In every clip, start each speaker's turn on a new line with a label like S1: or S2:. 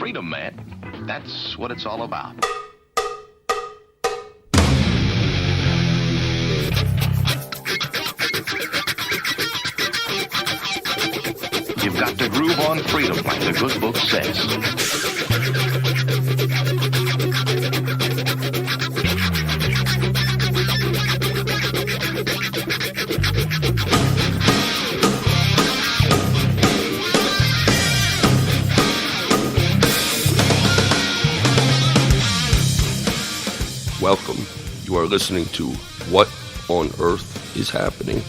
S1: freedom, man. That's what it's all about. You've got to groove on freedom, like the good book says.
S2: Welcome. You are listening to What on Earth is Happening.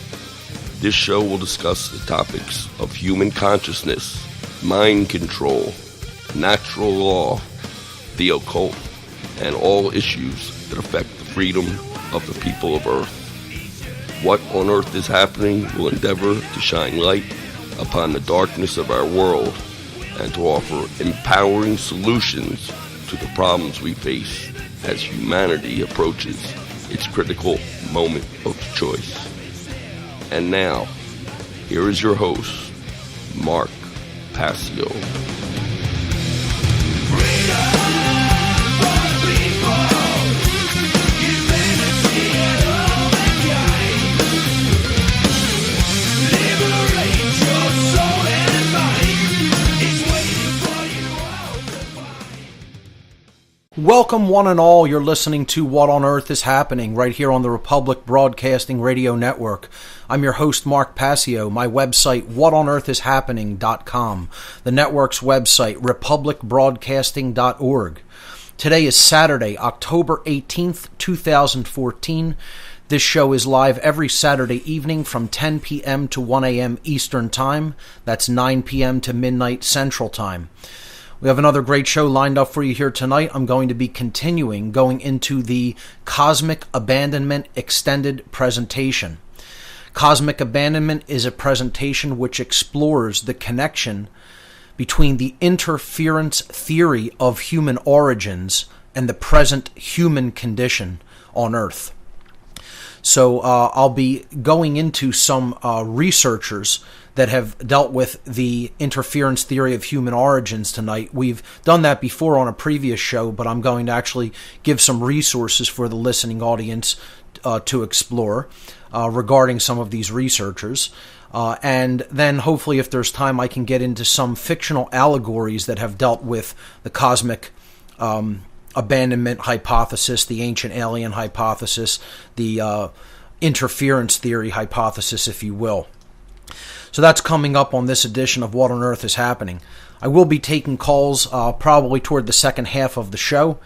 S2: This show will discuss the topics of human consciousness, mind control, natural law, the occult, and all issues that affect the freedom of the people of Earth. What on Earth is Happening will endeavor to shine light upon the darkness of our world and to offer empowering solutions to the problems we face as humanity approaches its critical moment of choice. And now, here is your host, Mark Passio.
S3: Welcome one and all, you're listening to What on Earth is Happening right here on the Republic Broadcasting Radio Network. I'm your host, Mark Passio. My website, whatonearthishappening.com. The network's website, republicbroadcasting.org. Today is Saturday, October 18th, 2014. This show is live every Saturday evening from 10 p.m. to 1 a.m. Eastern Time. That's 9 p.m. to midnight Central Time. We have another great show lined up for you here tonight. I'm going to be going into the Cosmic Abandonment Extended Presentation. Cosmic Abandonment is a presentation which explores the connection between the interference theory of human origins and the present human condition on Earth. So I'll be going into some researchers that have dealt with the interference theory of human origins tonight. We've done that before on a previous show, but I'm going to actually give some resources for the listening audience to explore regarding some of these researchers. And then hopefully if there's time I can get into some fictional allegories that have dealt with the cosmic abandonment hypothesis, the ancient alien hypothesis, the interference theory hypothesis, if you will. So that's coming up on this edition of What on Earth is Happening. I will be taking calls probably toward the second half of the show.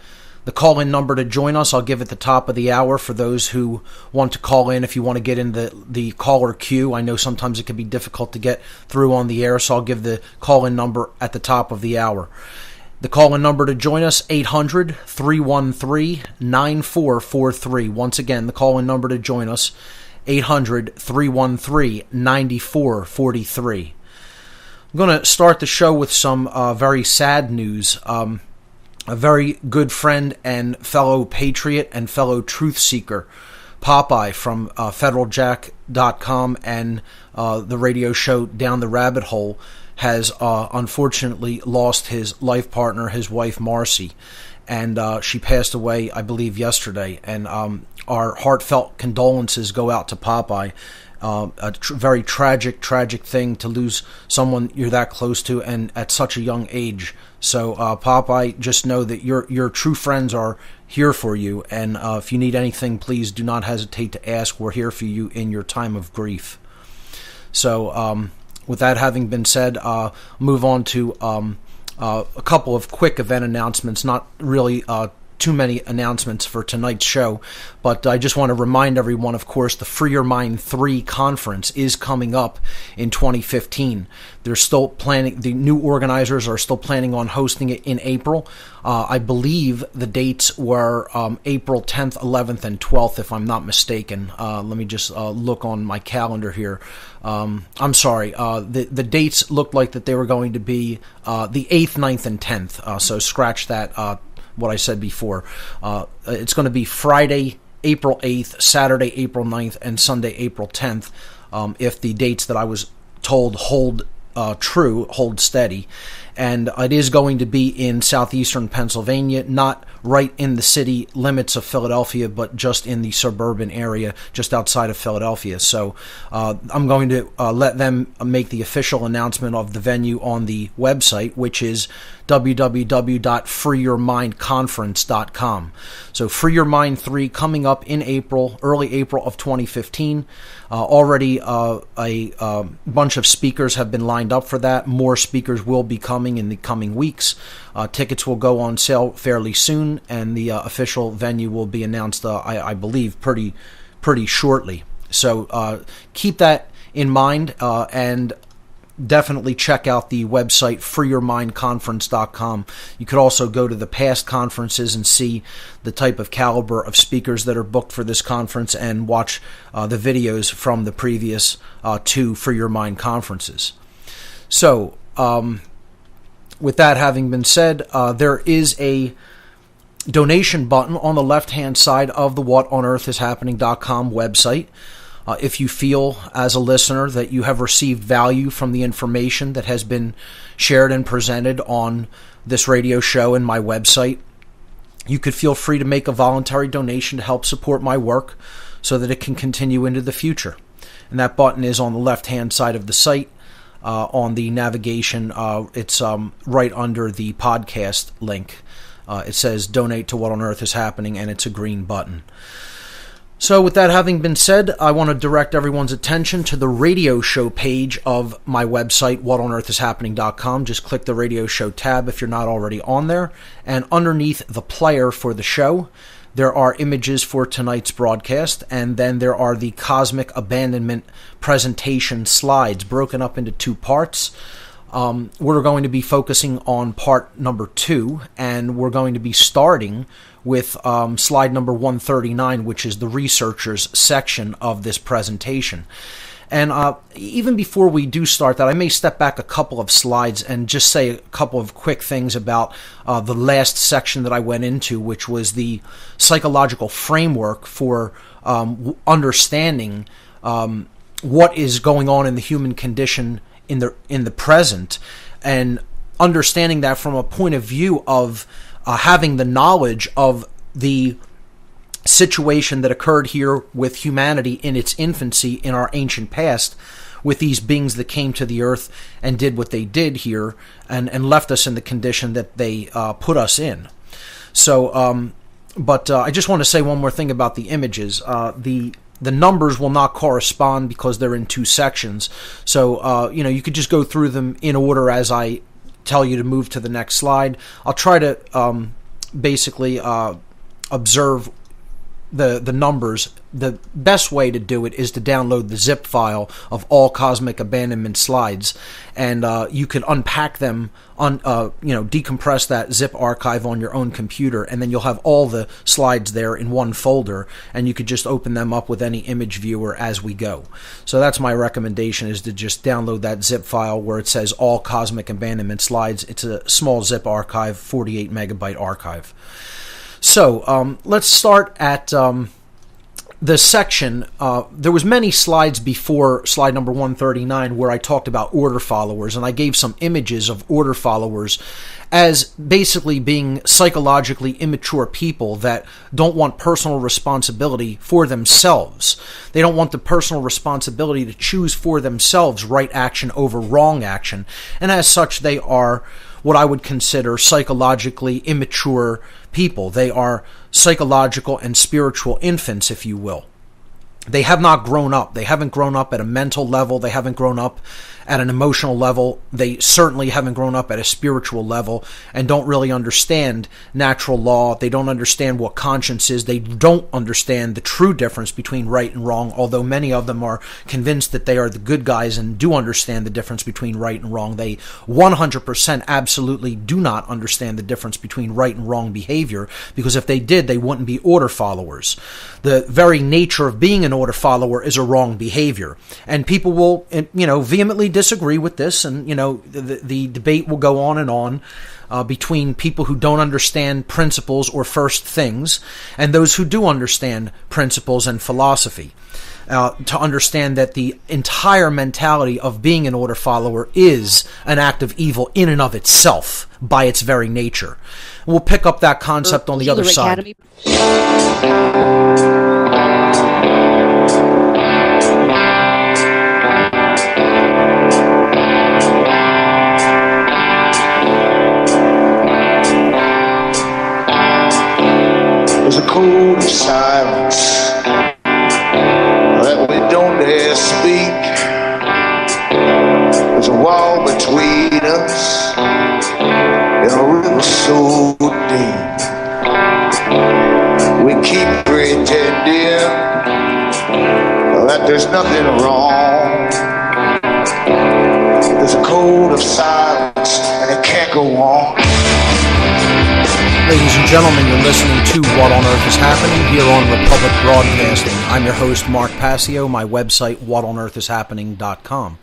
S3: The call-in number to join us, I'll give at the top of the hour for those who want to call in. If you want to get in the caller queue, I know sometimes it can be difficult to get through on the air, so I'll give the call-in number at the top of the hour. The call-in number to join us, 800-313-9443. Once again, the call-in number to join us, 800-313-9443. I'm going to start the show with some very sad news. A very good friend and fellow patriot and fellow truth seeker, Popeye from federaljack.com and the radio show Down the Rabbit Hole, has unfortunately lost his life partner, his wife Marcy. And she passed away, I believe, yesterday. And our heartfelt condolences go out to Popeye. Very tragic thing to lose someone you're that close to and at such a young age. So, Popeye, just know that your true friends are here for you. And if you need anything, please do not hesitate to ask. We're here for you in your time of grief. So, with that having been said, move on to a couple of quick event announcements, not really too many announcements for tonight's show, but I just want to remind everyone, of course, the Free Your Mind 3 conference is coming up in 2015. They're still planning, the new organizers are still planning on hosting it in April. I believe the dates were April 10th, 11th, and 12th, if I'm not mistaken. Let me just look on my calendar here. I'm sorry, the dates looked like that they were going to be the 8th, 9th, and 10th, so scratch that, what I said before. It's going to be Friday, April 8th, Saturday, April 9th, and Sunday, April 10th, if the dates that I was told hold true, hold steady. and it is going to be in southeastern Pennsylvania, not right in the city limits of Philadelphia, but just in the suburban area just outside of Philadelphia. So I'm going to let them make the official announcement of the venue on the website, which is www.freeyourmindconference.com. So Free Your Mind 3 coming up in April, early April of 2015. Already a bunch of speakers have been lined up for that. More speakers will be coming in the coming weeks. Tickets will go on sale fairly soon, and the official venue will be announced, I believe, pretty shortly. So keep that in mind, and definitely check out the website freeyourmindconference.com. You could also go to the past conferences and see the type of caliber of speakers that are booked for this conference, and watch the videos from the previous two Free Your Mind conferences. So with that having been said, there is a donation button on the left-hand side of the whatonearthishappening.com website. If you feel, as a listener, that you have received value from the information that has been shared and presented on this radio show and my website, you could feel free to make a voluntary donation to help support my work so that it can continue into the future. And that button is on the left-hand side of the site. On the navigation, it's right under the podcast link. It says Donate to What on Earth is Happening, and it's a green button. So with that having been said, I want to direct everyone's attention to the radio show page of my website, whatonearthishappening.com. Just click the radio show tab if you're not already on there. And underneath the player for the show, there are images for tonight's broadcast, and then there are the Cosmic Abandonment presentation slides broken up into two parts. We're going to be focusing on part number 2, and we're going to be starting with slide number 139, which is the researchers section of this presentation. And even before we do start that, I may step back a couple of slides and just say a couple of quick things about the last section that I went into, which was the psychological framework for understanding what is going on in the human condition in the present, and understanding that from a point of view of having the knowledge of the situation that occurred here with humanity in its infancy in our ancient past, with these beings that came to the earth and did what they did here, and left us in the condition that they put us in. So, but I just want to say one more thing about the images. The numbers will not correspond because they're in two sections. So, you could just go through them in order as I tell you to move to the next slide. I'll try to basically observe the numbers. The best way to do it is to download the zip file of all Cosmic Abandonment slides, and you can unpack them, decompress that zip archive on your own computer, and then you'll have all the slides there in one folder, and you could just open them up with any image viewer as we go. So that's my recommendation, is to just download that zip file where it says all Cosmic Abandonment slides. It's a small zip archive, 48 megabyte archive. So let's start at the section. There was many slides before slide number 139 where I talked about order followers, and I gave some images of order followers as basically being psychologically immature people that don't want personal responsibility for themselves. They don't want the personal responsibility to choose for themselves right action over wrong action, and as such they are what I would consider psychologically immature people. They are psychological and spiritual infants, if you will. They have not grown up. They haven't grown up at a mental level. They haven't grown up at an emotional level. They certainly haven't grown up at a spiritual level, and don't really understand natural law. They don't understand what conscience is. They don't understand the true difference between right and wrong, although many of them are convinced that they are the good guys and do understand the difference between right and wrong. They 100% absolutely do not understand the difference between right and wrong behavior, because if they did, they wouldn't be order followers. The very nature of being an order follower is a wrong behavior, and people will, vehemently disagree with this, and the debate will go on and on between people who don't understand principles or first things and those who do understand principles and philosophy. to understand that the entire mentality of being an order follower is an act of evil in and of itself by its very nature. We'll pick up that concept on the other side.
S4: There's a code of silence that we don't dare speak. There's a wall between us and a river so deep. We keep pretending that there's nothing wrong. There's a code of silence and it can't go on.
S3: Ladies and gentlemen, you're listening to What on Earth is Happening here on Republic Broadcasting. I'm your host, Mark Passio, my website, whatonearthishappening.com.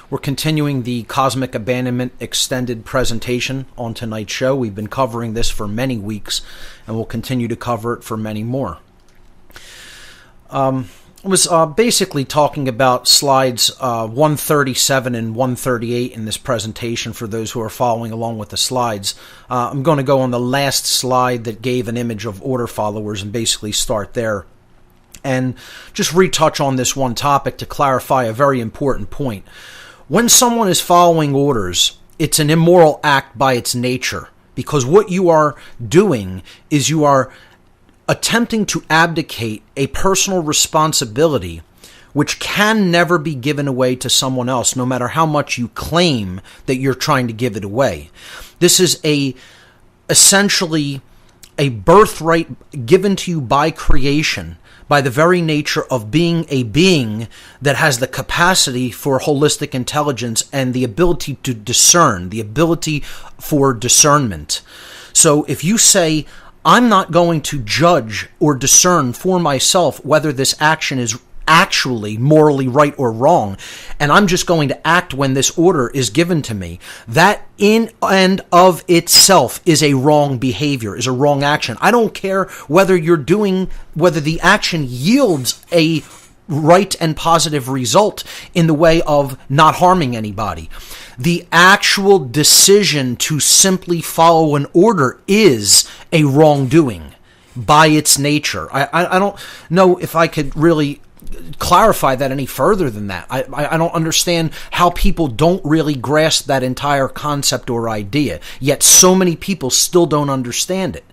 S3: We're continuing the Cosmic Abandonment extended presentation on tonight's show. We've been covering this for many weeks, and we'll continue to cover it for many more. I was basically talking about slides 137 and 138 in this presentation for those who are following along with the slides. I'm going to go on the last slide that gave an image of order followers and basically start there and just retouch on this one topic to clarify a very important point. When someone is following orders, it's an immoral act by its nature, because what you are doing is you are attempting to abdicate a personal responsibility which can never be given away to someone else, no matter how much you claim that you're trying to give it away. This is essentially a birthright given to you by creation, by the very nature of being a being that has the capacity for holistic intelligence and the ability to discern, the ability for discernment. So if you say, I'm not going to judge or discern for myself whether this action is actually morally right or wrong, and I'm just going to act when this order is given to me, that in and of itself is a wrong behavior, is a wrong action. I don't care whether whether the action yields a right and positive result in the way of not harming anybody. The actual decision to simply follow an order is a wrongdoing by its nature. I don't know if I could really clarify that any further than that. I don't understand how people don't really grasp that entire concept or idea, yet so many people still don't understand it.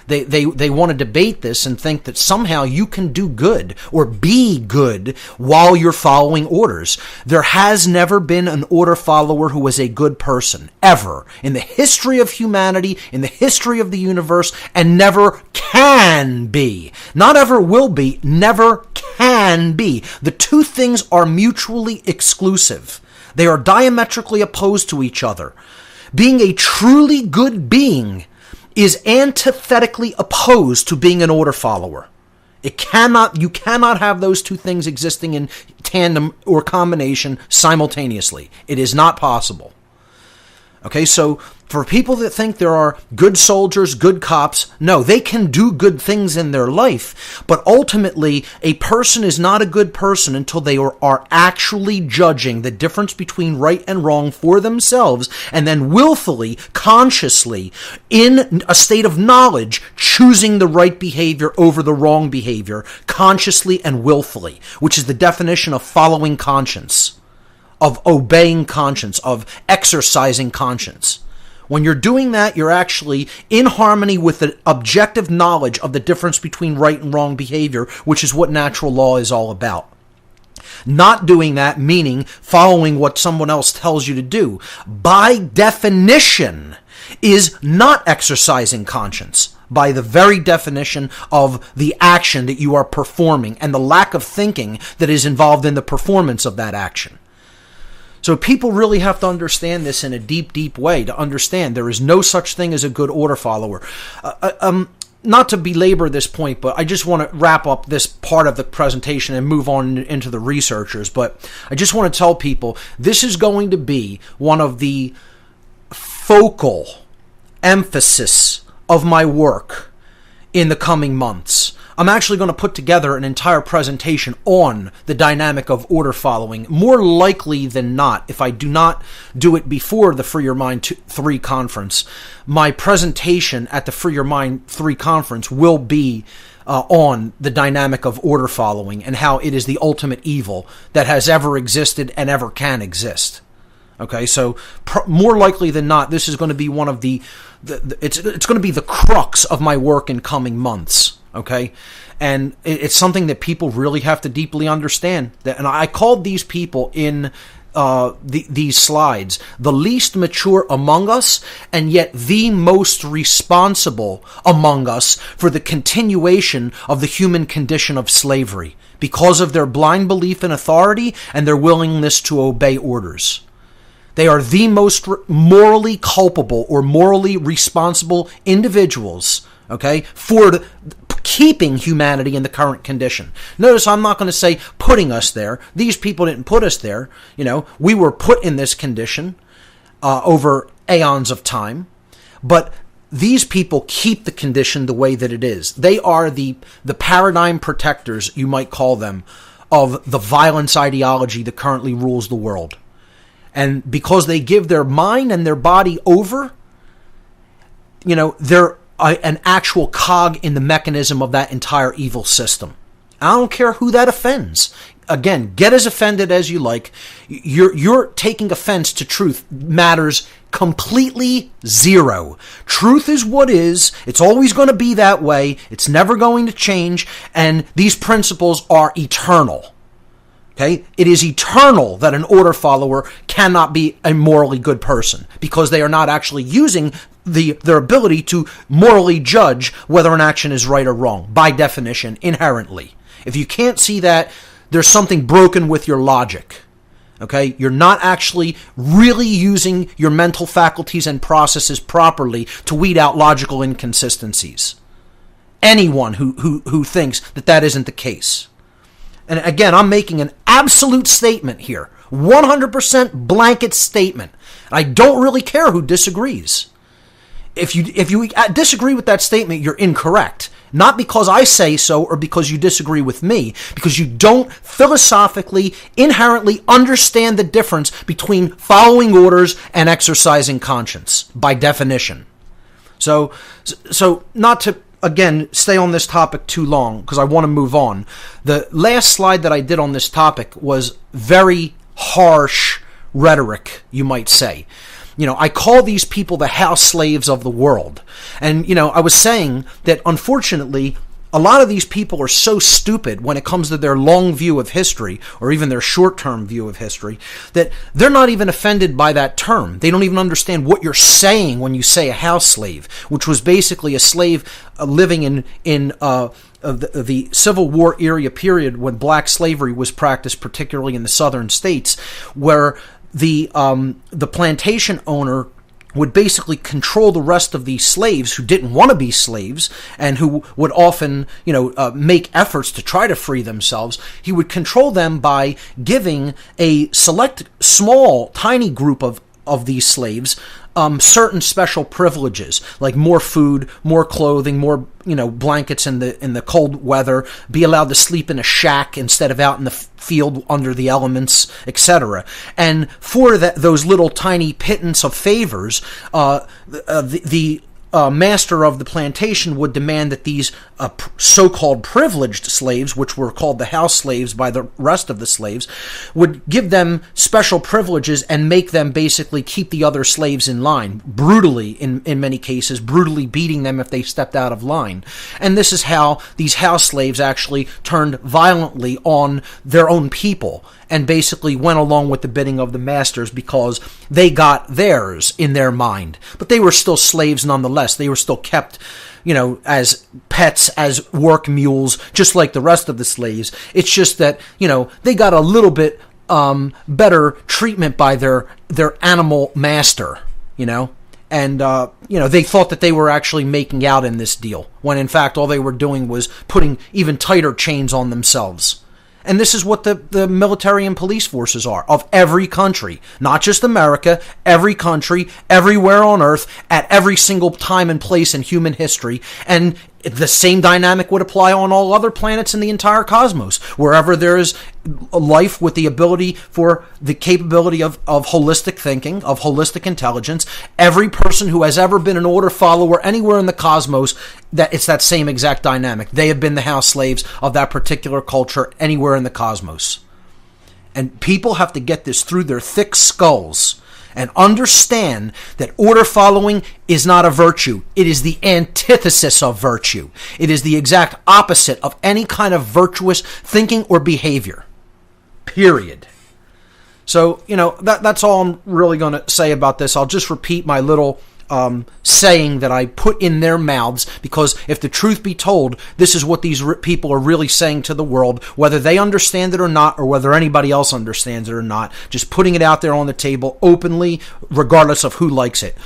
S3: They want to debate this and think that somehow you can do good or be good while you're following orders. There has never been an order follower who was a good person, ever, in the history of humanity, in the history of the universe, and never can be. Not ever will be, never can be. The two things are mutually exclusive. They are diametrically opposed to each other. Being a truly good being is antithetically opposed to being an order follower. You cannot have those two things existing in tandem or combination simultaneously. It is not possible. Okay, so for people that think there are good soldiers, good cops, no, they can do good things in their life, but ultimately a person is not a good person until they are actually judging the difference between right and wrong for themselves, and then willfully, consciously, in a state of knowledge, choosing the right behavior over the wrong behavior, consciously and willfully, which is the definition of following conscience, of obeying conscience, of exercising conscience. When you're doing that, you're actually in harmony with the objective knowledge of the difference between right and wrong behavior, which is what natural law is all about. Not doing that, meaning following what someone else tells you to do, by definition, is not exercising conscience, by the very definition of the action that you are performing and the lack of thinking that is involved in the performance of that action. So people really have to understand this in a deep, deep way to understand there is no such thing as a good order follower. Not to belabor this point, but I just want to wrap up this part of the presentation and move on into the researchers. But I just want to tell people this is going to be one of the focal emphasis of my work in the coming months. I'm actually going to put together an entire presentation on the dynamic of order following. More likely than not, if I do not do it before the Free Your Mind 3 conference, my presentation at the Free Your Mind 3 conference will be on the dynamic of order following and how it is the ultimate evil that has ever existed and ever can exist. Okay, so more likely than not, this is going to be one of it's going to be the crux of my work in coming months. Okay, and it's something that people really have to deeply understand. And I called these people in these slides the least mature among us, and yet the most responsible among us for the continuation of the human condition of slavery because of their blind belief in authority and their willingness to obey orders. They are the most morally culpable or morally responsible individuals, okay, for keeping humanity in the current condition. Notice I'm not going to say putting us there. These people didn't put us there. We were put in this condition over aeons of time. But these people keep the condition the way that it is. They are the paradigm protectors, you might call them, of the violence ideology that currently rules the world. And because they give their mind and their body over, they're an actual cog in the mechanism of that entire evil system. I don't care who that offends. Again, get as offended as you like. You're taking offense to truth matters completely zero. Truth is what is. It's always going to be that way. It's never going to change. And these principles are eternal. Okay? It is eternal that an order follower cannot be a morally good person because they are not actually using their ability to morally judge whether an action is right or wrong, by definition, inherently. If you can't see that, there's something broken with your logic. Okay? You're not actually really using your mental faculties and processes properly to weed out logical inconsistencies. Anyone who thinks that isn't the case. And again, I'm making an absolute statement here. 100% blanket statement. I don't really care who disagrees. If you disagree with that statement, you're incorrect. Not because I say so or because you disagree with me. Because you don't philosophically, inherently understand the difference between following orders and exercising conscience, by definition. So not to, again, stay on this topic too long, because I want to move on. The last slide that I did on this topic was very harsh rhetoric, you might say. I call these people the house slaves of the world. And, I was saying that, unfortunately, a lot of these people are so stupid when it comes to their long view of history, or even their short-term view of history, that they're not even offended by that term. They don't even understand what you're saying when you say a house slave, which was basically a slave living in the Civil War era period when black slavery was practiced, particularly in the southern states, where the plantation owner would basically control the rest of these slaves who didn't want to be slaves and who would often, make efforts to try to free themselves. He would control them by giving a select, small, tiny group of these slaves certain special privileges, like more food, more clothing, more blankets in the cold weather, be allowed to sleep in a shack instead of out in the field under the elements, etc. And for those little tiny pittance of favors, the master of the plantation would demand that these so-called privileged slaves, which were called the house slaves by the rest of the slaves, would give them special privileges and make them basically keep the other slaves in line, brutally, in many cases, brutally beating them if they stepped out of line. And this is how these house slaves actually turned violently on their own people and basically went along with the bidding of the masters because they got theirs in their mind. But they were still slaves nonetheless. They were still kept, as pets, as work mules, just like the rest of the slaves. It's just that, they got a little bit better treatment by their animal master, And, they thought that they were actually making out in this deal, when in fact all they were doing was putting even tighter chains on themselves. And this is what the military and police forces are of every country, not just America, every country, everywhere on earth, at every single time and place in human history. And The same dynamic would apply on all other planets in the entire cosmos. Wherever there is life with the ability for the capability of holistic thinking, of holistic intelligence, every person who has ever been an order follower anywhere in the cosmos, that it's that same exact dynamic. They have been the house slaves of that particular culture anywhere in the cosmos. And people have to get this through their thick skulls and understand that order following is not a virtue. It is the antithesis of virtue. It is the exact opposite of any kind of virtuous thinking or behavior. Period. So, that's all I'm really going to say about this. I'll just repeat my little saying that I put in their mouths, because if the truth be told, this is what these people are really saying to the world, whether they understand it or not, or whether anybody else understands it or not, just putting it out there on the table openly, regardless of who likes it.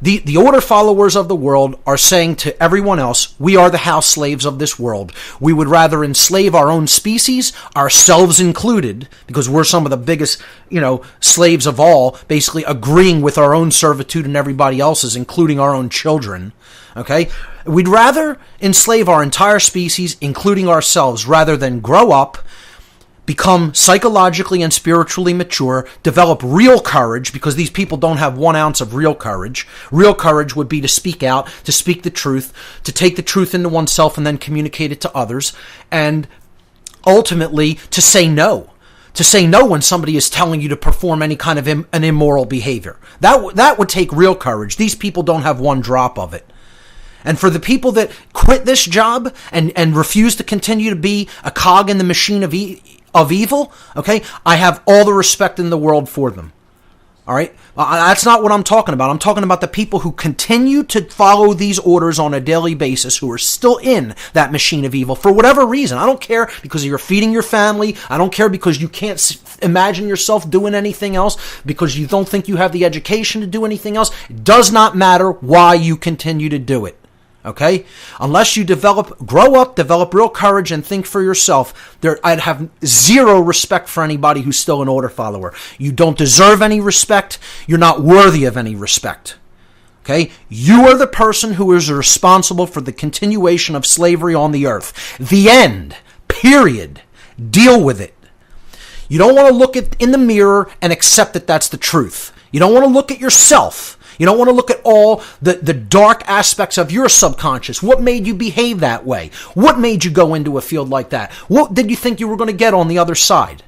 S3: The order followers of the world are saying to everyone else, we are the house slaves of this world. We would rather enslave our own species, ourselves included, because we're some of the biggest, slaves of all, basically agreeing with our own servitude and everybody else's, including our own children. Okay? We'd rather enslave our entire species, including ourselves, rather than grow up, become psychologically and spiritually mature, develop real courage, because these people don't have 1 ounce of real courage. Real courage would be to speak out, to speak the truth, to take the truth into oneself and then communicate it to others, and ultimately to say no. To say no when somebody is telling you to perform any kind of an immoral behavior. That would take real courage. These people don't have 1 drop of it. And for the people that quit this job and refuse to continue to be a cog in the machine of evil, okay, I have all the respect in the world for them. All right? That's not what I'm talking about. I'm talking about the people who continue to follow these orders on a daily basis, who are still in that machine of evil for whatever reason. I don't care because you're feeding your family. I don't care because you can't imagine yourself doing anything else, because you don't think you have the education to do anything else. It does not matter why you continue to do it. Okay? Unless you grow up, develop real courage, and think for yourself, I'd have zero respect for anybody who's still an order follower. You don't deserve any respect. You're not worthy of any respect. Okay? You are the person who is responsible for the continuation of slavery on the earth. The end. Period. Deal with it. You don't want to look in the mirror and accept that that's the truth. You don't want to look at yourself. You don't want to look at all the dark aspects of your subconscious. What made you behave that way? What made you go into a field like that? What did you think you were going to get on the other side?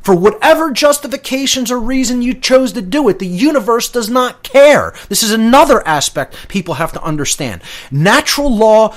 S3: For whatever justifications or reason you chose to do it, the universe does not care. This is another aspect people have to understand. Natural law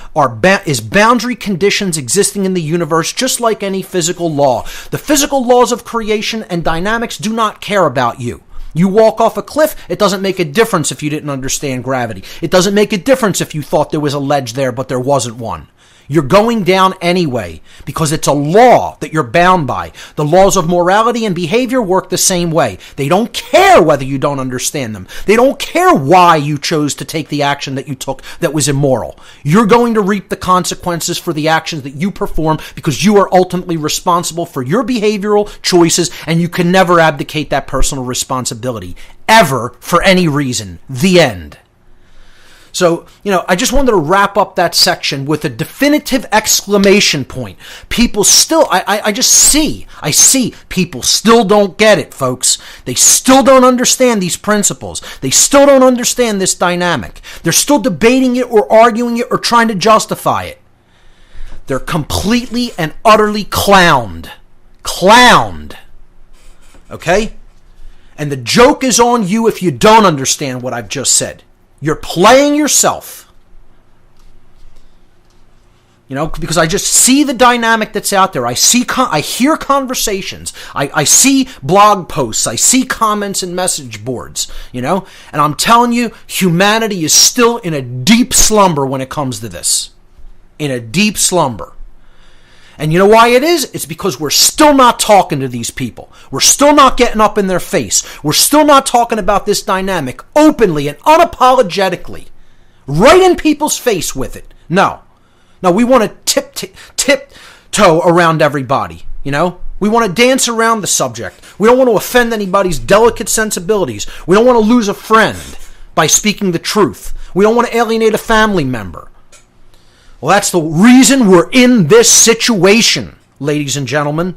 S3: is boundary conditions existing in the universe, just like any physical law. The physical laws of creation and dynamics do not care about you. You walk off a cliff, it doesn't make a difference if you didn't understand gravity. It doesn't make a difference if you thought there was a ledge there, but there wasn't one. You're going down anyway, because it's a law that you're bound by. The laws of morality and behavior work the same way. They don't care whether you don't understand them. They don't care why you chose to take the action that you took that was immoral. You're going to reap the consequences for the actions that you perform, because you are ultimately responsible for your behavioral choices, and you can never abdicate that personal responsibility, ever, for any reason. The end. So, I just wanted to wrap up that section with a definitive exclamation point. People still, I see people still don't get it, folks. They still don't understand these principles. They still don't understand this dynamic. They're still debating it or arguing it or trying to justify it. They're completely and utterly clowned. Okay? And the joke is on you if you don't understand what I've just said. You're playing yourself. Because I just see the dynamic that's out there. I hear conversations. I see blog posts. I see comments and message boards, and I'm telling you, humanity is still in a deep slumber when it comes to this. In a deep slumber. And you know why it is? It's because we're still not talking to these people. We're still not getting up in their face. We're still not talking about this dynamic openly and unapologetically. Right in people's face with it. No, we want to tiptoe around everybody, We want to dance around the subject. We don't want to offend anybody's delicate sensibilities. We don't want to lose a friend by speaking the truth. We don't want to alienate a family member. Well, that's the reason we're in this situation, ladies and gentlemen.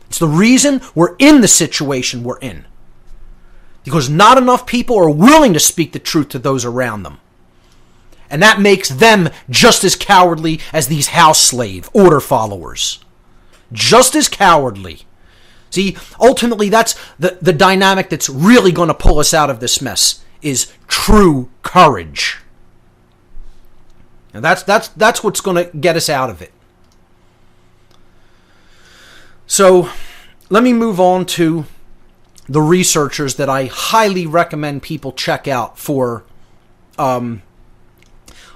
S3: It's the reason we're in the situation we're in. Because not enough people are willing to speak the truth to those around them. And that makes them just as cowardly as these house slave order followers. Just as cowardly. See, ultimately that's the dynamic that's really going to pull us out of this mess, is true courage. And that's what's going to get us out of it. So let me move on to the researchers that I highly recommend people check out for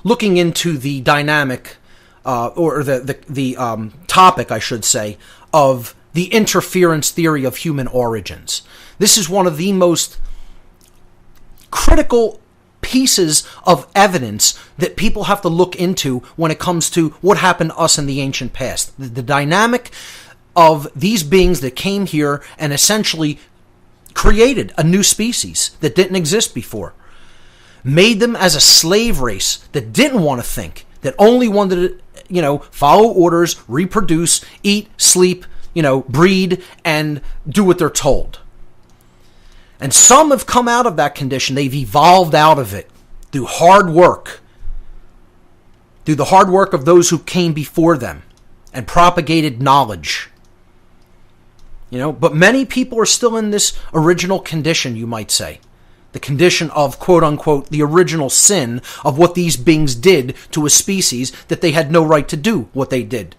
S3: looking into the dynamic or the topic, I should say, of the interference theory of human origins. This is one of the most critical pieces of evidence that people have to look into when it comes to what happened to us in the ancient past. The dynamic of these beings that came here and essentially created a new species that didn't exist before. Made them as a slave race that didn't want to think, that only wanted to, follow orders, reproduce, eat, sleep, breed, and do what they're told. And some have come out of that condition. They've evolved out of it through hard work. Through the hard work of those who came before them and propagated knowledge. But many people are still in this original condition, you might say. The condition of, quote unquote, the original sin of what these beings did to a species that they had no right to do what they did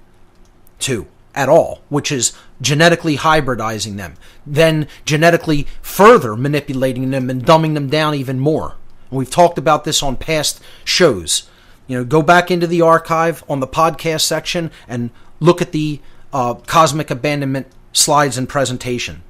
S3: to at all, which is genetically hybridizing them, then genetically further manipulating them and dumbing them down even more. And we've talked about this on past shows. Go back into the archive on the podcast section and look at the cosmic abandonment slides and presentation.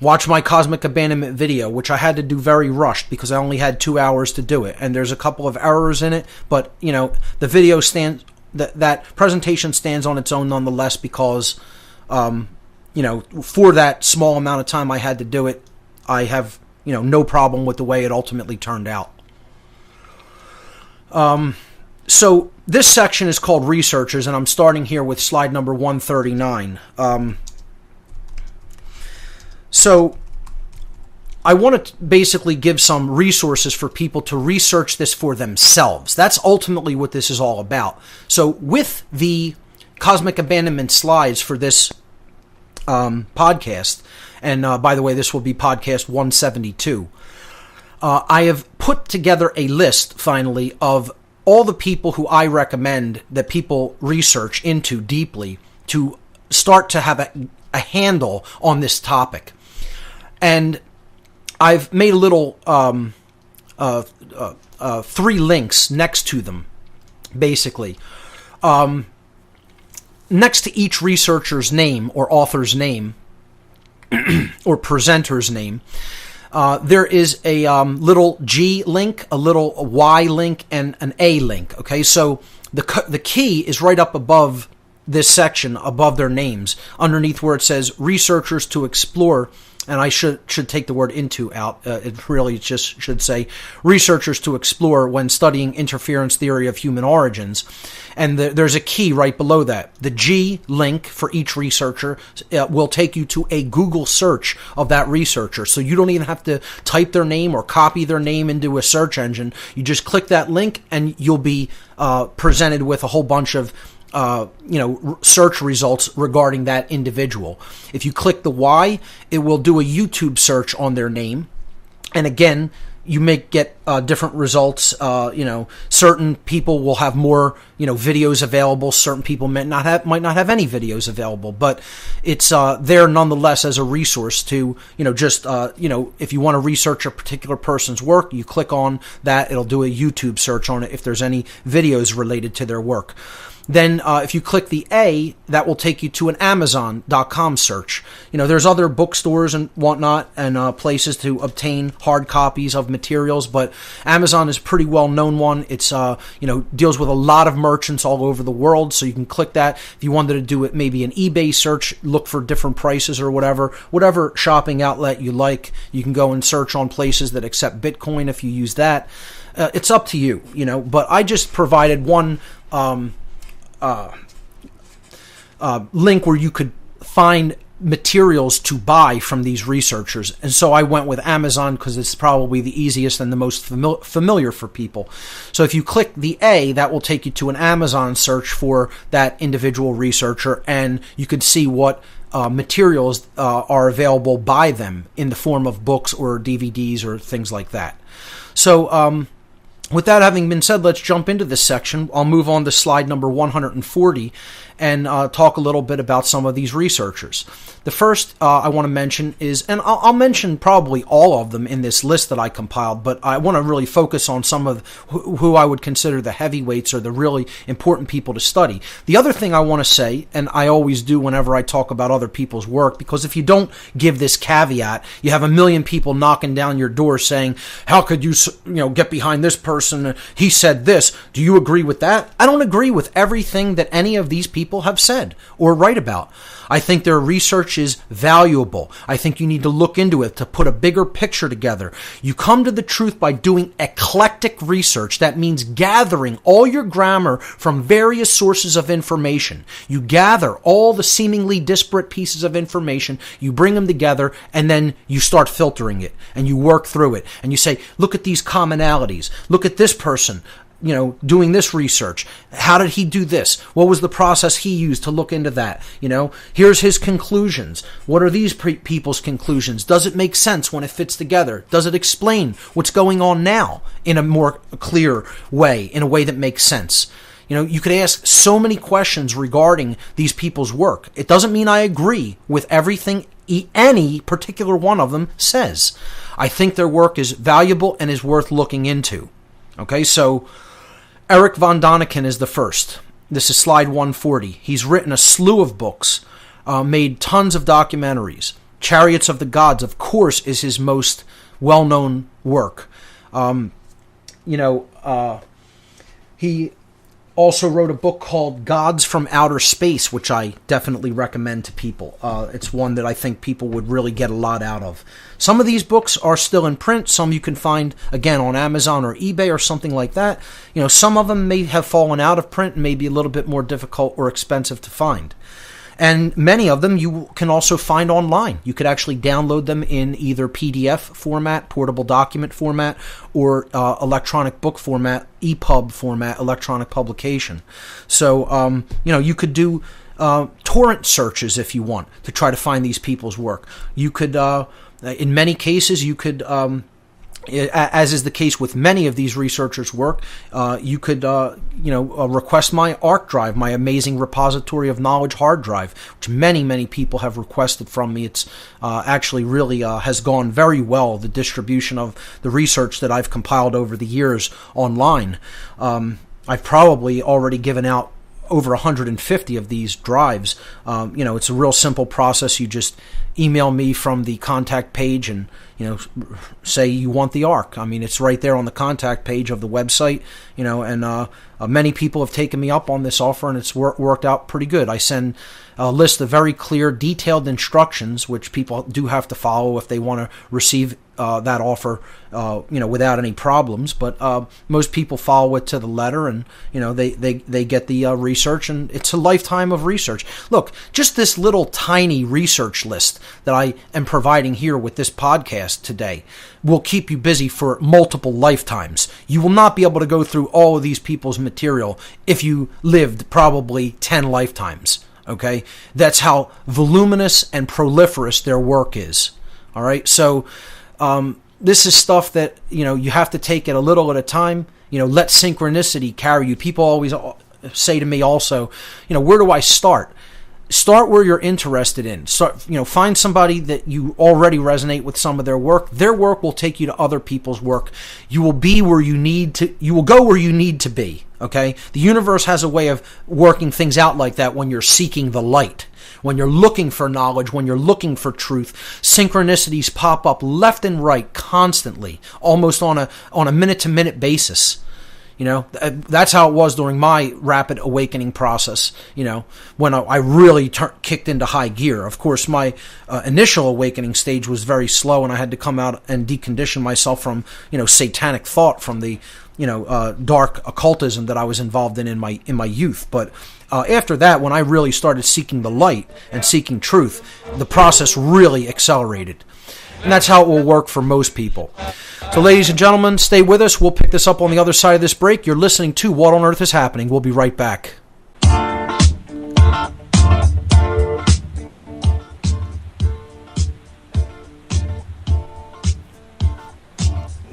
S3: Watch my cosmic abandonment video, which I had to do very rushed because I only had 2 hours to do it, and there's a couple of errors in it, but the video stands, that presentation stands on its own nonetheless because for that small amount of time I had to do it, I have no problem with the way it ultimately turned out. So this section is called Researchers, and I'm starting here with slide number 139. So I want to basically give some resources for people to research this for themselves. That's ultimately what this is all about. So with the cosmic abandonment slides for this podcast, and by the way, this will be podcast 172, I have put together a list, finally, of all the people who I recommend that people research into deeply to start to have a handle on this topic. And I've made a little 3 links next to them, basically. Next to each researcher's name or author's name or presenter's name, there is a little G link, a little Y link, and an A link. Okay, so the key is right up above this section, above their names, underneath where it says researchers to explore. And I should take the word into out. It really just should say researchers to explore when studying interference theory of human origins. And there's a key right below that. The G link for each researcher will take you to a Google search of that researcher. So you don't even have to type their name or copy their name into a search engine. You just click that link and you'll be presented with a whole bunch of search results regarding that individual. If you click the Y, it will do a YouTube search on their name. And again, you may get different results. Certain people will have more, videos available. Certain people might not have any videos available, but it's there nonetheless as a resource to, if you want to research a particular person's work, you click on that. It'll do a YouTube search on it if there's any videos related to their work. Then if you click the A, that will take you to an Amazon.com search. There's other bookstores and whatnot and places to obtain hard copies of materials, but Amazon is a pretty well-known one. It's, deals with a lot of merchants all over the world, so you can click that. If you wanted to do it, maybe an eBay search, look for different prices or whatever shopping outlet you like, you can go and search on places that accept Bitcoin if you use that. it's up to you, but I just provided one link where you could find materials to buy from these researchers. And so I went with Amazon because it's probably the easiest and the most familiar for people. So if you click the A, that will take you to an Amazon search for that individual researcher, and you could see what materials are available by them in the form of books or DVDs or things like that. So with that having been said, let's jump into this section. I'll move on to slide number 140 and talk a little bit about some of these researchers. The first I want to mention is, and I'll mention probably all of them in this list that I compiled, but I want to really focus on some of who I would consider the heavyweights or the really important people to study. The other thing I want to say, and I always do whenever I talk about other people's work, because if you don't give this caveat, you have a million people knocking down your door saying, how could you get behind this person? He said this. Do you agree with that? I don't agree with everything that any of these people have said or write about. I think their research is valuable. I think you need to look into it to put a bigger picture together. You come to the truth by doing eclectic research. That means gathering all your grammar from various sources of information. You gather all the seemingly disparate pieces of information, you bring them together, and then you start filtering it, and you work through it, and you say, look at these commonalities. Look at this person, doing this research. How did he do this? What was the process he used to look into that? Here's his conclusions. What are these people's conclusions? Does it make sense when it fits together? Does it explain what's going on now in a more clear way, in a way that makes sense? You could ask so many questions regarding these people's work. It doesn't mean I agree with everything any particular one of them says. I think their work is valuable and is worth looking into. Okay, so Eric von Daniken is the first. This is slide 140. He's written a slew of books, made tons of documentaries. Chariots of the Gods, of course, is his most well-known work. He also wrote a book called Gods from Outer Space, which I definitely recommend to people. It's one that I think people would really get a lot out of. Some of these books are still in print. Some you can find, again, on Amazon or eBay or something like that. Some of them may have fallen out of print and may be a little bit more difficult or expensive to find. And many of them you can also find online. You could actually download them in either PDF format, portable document format, or electronic book format, EPUB format, electronic publication. So, you could do torrent searches if you want to try to find these people's work. You could, in many cases, you could... as is the case with many of these researchers' work, you could, request my ARC drive, my amazing repository of knowledge hard drive, which many, many people have requested from me. It's actually really has gone very well, the distribution of the research that I've compiled over the years online. I've probably already given out over 150 of these drives. It's a real simple process. You just email me from the contact page and, say you want the ARC. It's right there on the contact page of the website, and many people have taken me up on this offer, and it's worked out pretty good. I send a list of very clear, detailed instructions, which people do have to follow if they want to receive that offer, without any problems. But most people follow it to the letter, and they get the research, and it's a lifetime of research. Look, just this little tiny research list that I am providing here with this podcast today will keep you busy for multiple lifetimes. You will not be able to go through all of these people's material if you lived probably 10 lifetimes. Okay, that's how voluminous and proliferous their work is. All right, so this is stuff that you have to take it a little at a time. Let synchronicity carry you. People always say to me also, where do I start? Start where you're interested in. Start, find somebody that you already resonate with some of their work. Their work will take you to other people's work. You will be where you need to. You will go where you need to be. Okay? The universe has a way of working things out like that when you're seeking the light. When you're looking for knowledge, when you're looking for truth, synchronicities pop up left and right constantly, almost on a minute-to-minute basis. That's how it was during my rapid awakening process, when I really kicked into high gear. Of course, my initial awakening stage was very slow, and I had to come out and decondition myself from, satanic thought, from the, dark occultism that I was involved in my youth. But after that, when I really started seeking the light and seeking truth, the process really accelerated. And that's how it will work for most people. So ladies and gentlemen, stay with us. We'll pick this up on the other side of this break. You're listening to What on Earth is Happening. We'll be right back.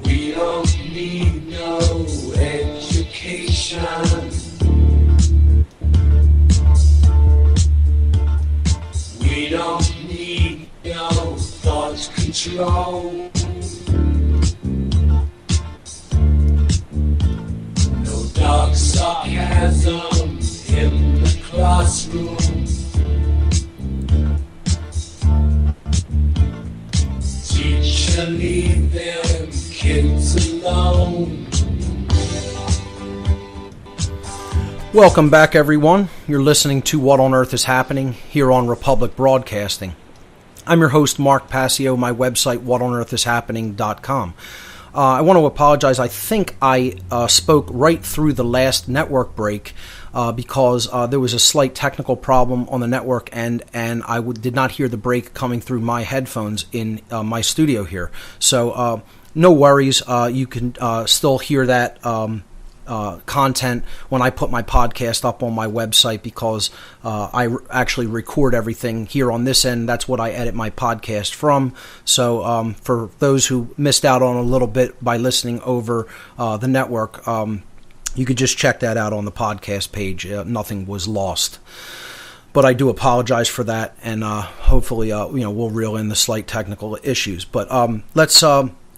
S5: We don't need no education. We don't need no thought control. No dark sarcasm in the classroom. Teacher, leave them kids alone.
S3: Welcome back, everyone. You're listening to What on Earth is Happening here on Republic Broadcasting. I'm your host, Mark Passio. My website, whatonearthishappening.com. I want to apologize. I think I spoke right through the last network break because there was a slight technical problem on the network, and I did not hear the break coming through my headphones in my studio here. So no worries. You can still hear that content when I put my podcast up on my website, because I actually record everything here on this end. That's what I edit my podcast from. So for those who missed out on a little bit by listening over the network, you could just check that out on the podcast page. Nothing was lost. But I do apologize for that, and hopefully we'll reel in the slight technical issues. But let's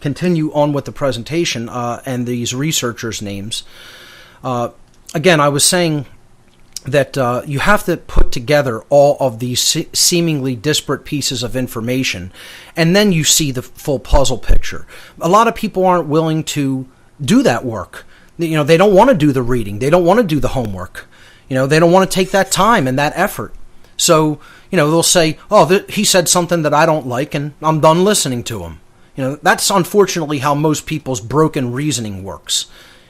S3: continue on with the presentation and these researchers' names. Again, I was saying that you have to put together all of these seemingly disparate pieces of information, and then you see the full puzzle picture. A lot of people aren't willing to do that work. They don't want to do the reading. They don't want to do the homework. They don't want to take that time and that effort. So, they'll say, he said something that I don't like, and I'm done listening to him. That's unfortunately how most people's broken reasoning works.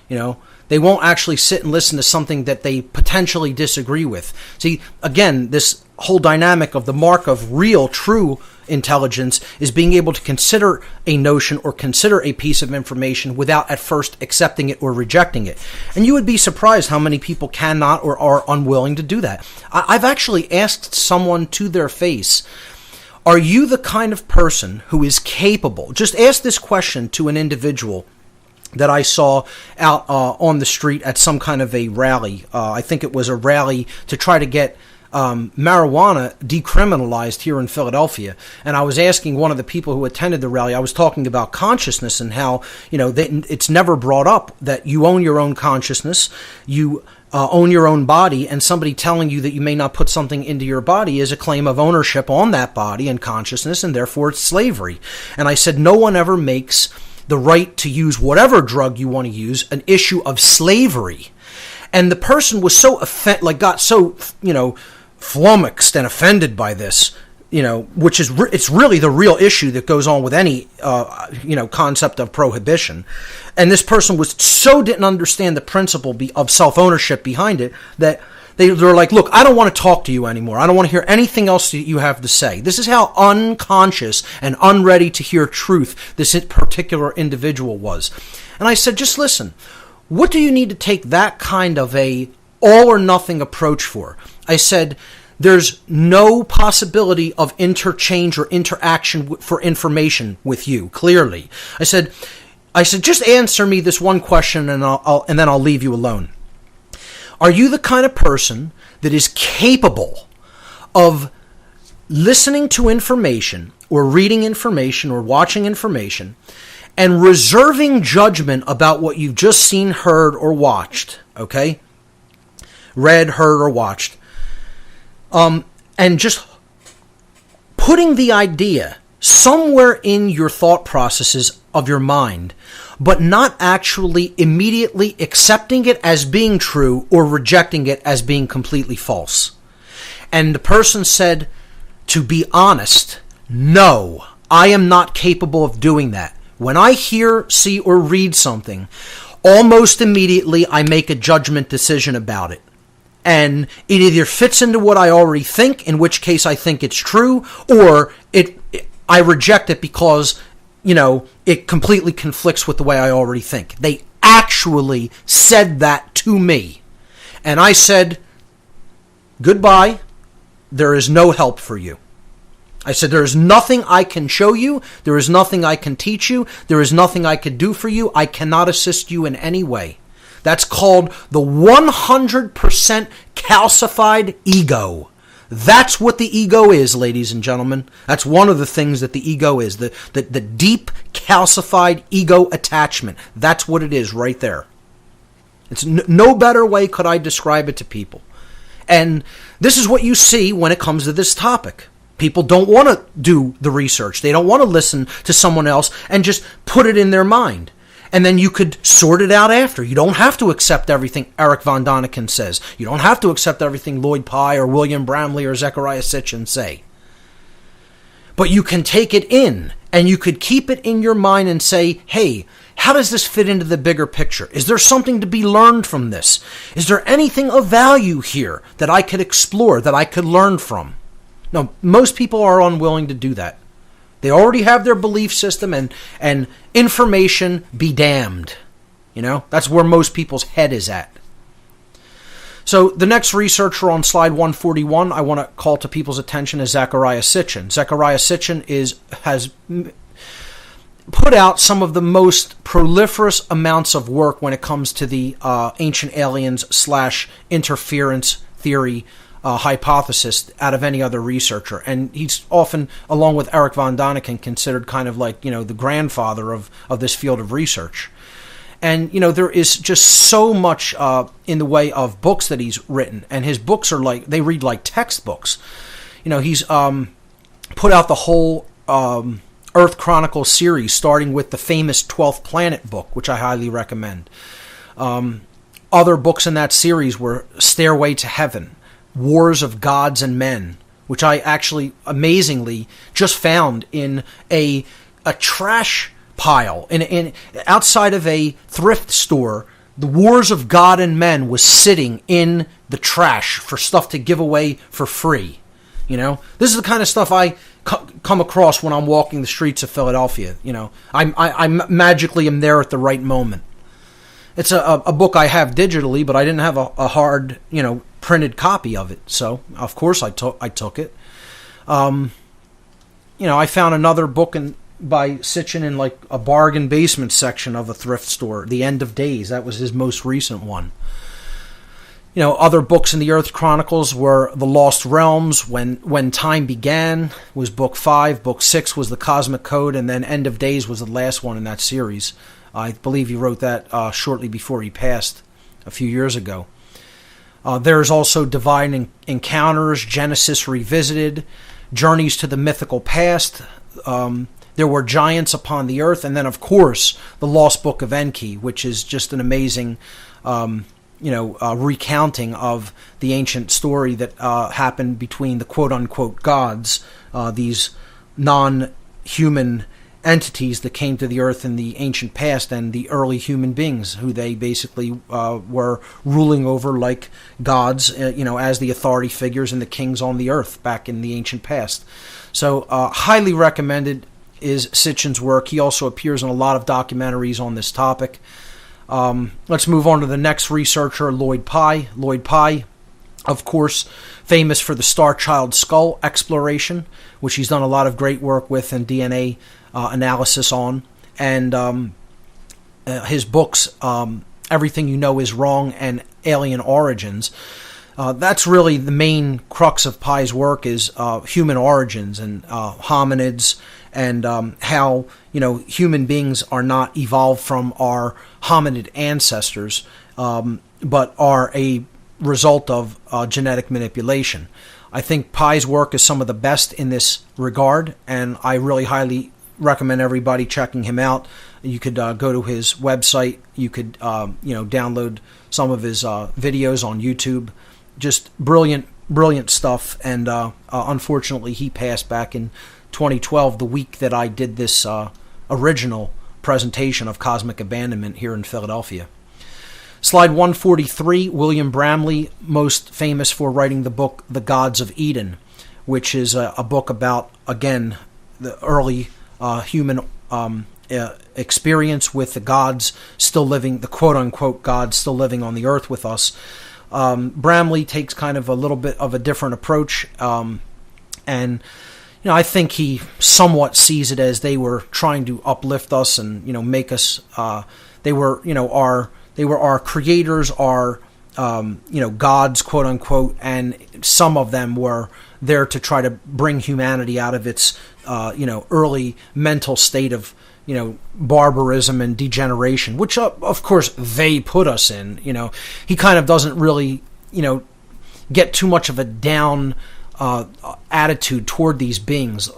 S3: They won't actually sit and listen to something that they potentially disagree with. See, again, this whole dynamic of the mark of real, true intelligence is being able to consider a notion or consider a piece of information without at first accepting it or rejecting it. And you would be surprised how many people cannot or are unwilling to do that. I've actually asked someone to their face, are you the kind of person who is capable? Just ask this question to an individual that I saw out on the street at some kind of a rally. I think it was a rally to try to get marijuana decriminalized here in Philadelphia. And I was asking one of the people who attended the rally, I was talking about consciousness and how, it's never brought up that you own your own consciousness, you own your own body, and somebody telling you that you may not put something into your body is a claim of ownership on that body and consciousness, and therefore it's slavery. And I said, no one ever makes the right to use whatever drug you want to use an issue of slavery. And the person was so got so, flummoxed and offended by this, which is it's really the real issue that goes on with any concept of prohibition. And this person didn't understand the principle of self-ownership behind it, that they're like, look, I don't want to talk to you anymore. I don't want to hear anything else that you have to say. This is how unconscious and unready to hear truth this particular individual was. And I said, just listen, what do you need to take that kind of a all or nothing approach for? I said, there's no possibility of interchange or interaction for information with you, clearly. I said, just answer me this one question, and then I'll leave you alone. Are you the kind of person that is capable of listening to information or reading information or watching information and reserving judgment about what you've just seen, heard, or watched, okay? Read, heard, or watched. And just putting the idea somewhere in your thought processes of your mind but not actually immediately accepting it as being true or rejecting it as being completely false. And the person said, to be honest, no, I am not capable of doing that. When I hear, see, or read something, almost immediately I make a judgment decision about it. And it either fits into what I already think, in which case I think it's true, or I reject it because, it completely conflicts with the way I already think. They actually said that to me. And I said, goodbye, there is no help for you. I said, there is nothing I can show you. There is nothing I can teach you. There is nothing I could do for you. I cannot assist you in any way. That's called the 100% calcified ego. That's what the ego is, ladies and gentlemen. That's one of the things that the ego is, the deep calcified ego attachment. That's what it is right there. It's no better way could I describe it to people. And this is what you see when it comes to this topic. People don't want to do the research. They don't want to listen to someone else and just put it in their mind. And then you could sort it out after. You don't have to accept everything Eric von Däniken says. You don't have to accept everything Lloyd Pye or William Bramley or Zecharia Sitchin say. But you can take it in, and you could keep it in your mind and say, hey, how does this fit into the bigger picture? Is there something to be learned from this? Is there anything of value here that I could explore, that I could learn from? No, most people are unwilling to do that. They already have their belief system, and information be damned. That's where most people's head is at. So the next researcher on slide 141 I want to call to people's attention is Zecharia Sitchin. Zecharia Sitchin has put out some of the most proliferous amounts of work when it comes to the ancient aliens / interference theory hypothesis out of any other researcher. And he's often, along with Eric von Däniken, considered kind of like, the grandfather of this field of research. And, there is just so much in the way of books that he's written. And his books are they read like textbooks. He's put out the whole Earth Chronicles series, starting with the famous 12th Planet book, which I highly recommend. Other books in that series were Stairway to Heaven, Wars of Gods and Men, which I actually amazingly just found in a trash pile in outside of a thrift store. The Wars of God and Men was sitting in the trash for stuff to give away for free. This is the kind of stuff I come across when I'm walking the streets of Philadelphia. I magically am there at the right moment. It's a book I have digitally, but I didn't have a hard, printed copy of it. So, of course, I took it. I found another book by Sitchin in like a bargain basement section of a thrift store, The End of Days. That was his most recent one. Other books in the Earth Chronicles were The Lost Realms, When Time Began was book 5, book 6 was The Cosmic Code, and then End of Days was the last one in that series. I believe he wrote that shortly before he passed a few years ago. There's also Divine Encounters, Genesis Revisited, Journeys to the Mythical Past. There were Giants Upon the Earth, and then, of course, The Lost Book of Enki, which is just an amazing, recounting of the ancient story that happened between the quote-unquote gods, these non-human entities that came to the earth in the ancient past, and the early human beings who they basically were ruling over like gods, as the authority figures and the kings on the earth back in the ancient past. So highly recommended is Sitchin's work. He also appears in a lot of documentaries on this topic. Let's move on to the next researcher, Lloyd Pye. Lloyd Pye, of course, famous for the Star Child skull exploration, which he's done a lot of great work with and DNA analysis on. And his books, Everything You Know Is Wrong and Alien Origins, that's really the main crux of Pye's work, is human origins and hominids, and how human beings are not evolved from our hominid ancestors, but are a result of genetic manipulation. I think Pye's work is some of the best in this regard, and I really highly recommend everybody checking him out. You could go to his website. You could download some of his videos on YouTube. Just brilliant stuff. And unfortunately, he passed back in 2012, the week that I did this original presentation of Cosmic Abandonment here in Philadelphia. Slide 143, William Bramley, most famous for writing the book The Gods of Eden, which is a book about, again, the early human experience with the gods still living, the quote-unquote gods still living on the earth with us. Bramley takes kind of a little bit of a different approach, and I think he somewhat sees it as they were trying to uplift us and make us. They were our creators, our gods, quote unquote, and some of them were there to try to bring humanity out of its early mental state of barbarism and degeneration, which of course they put us in. He kind of doesn't really get too much of a down attitude toward these beings.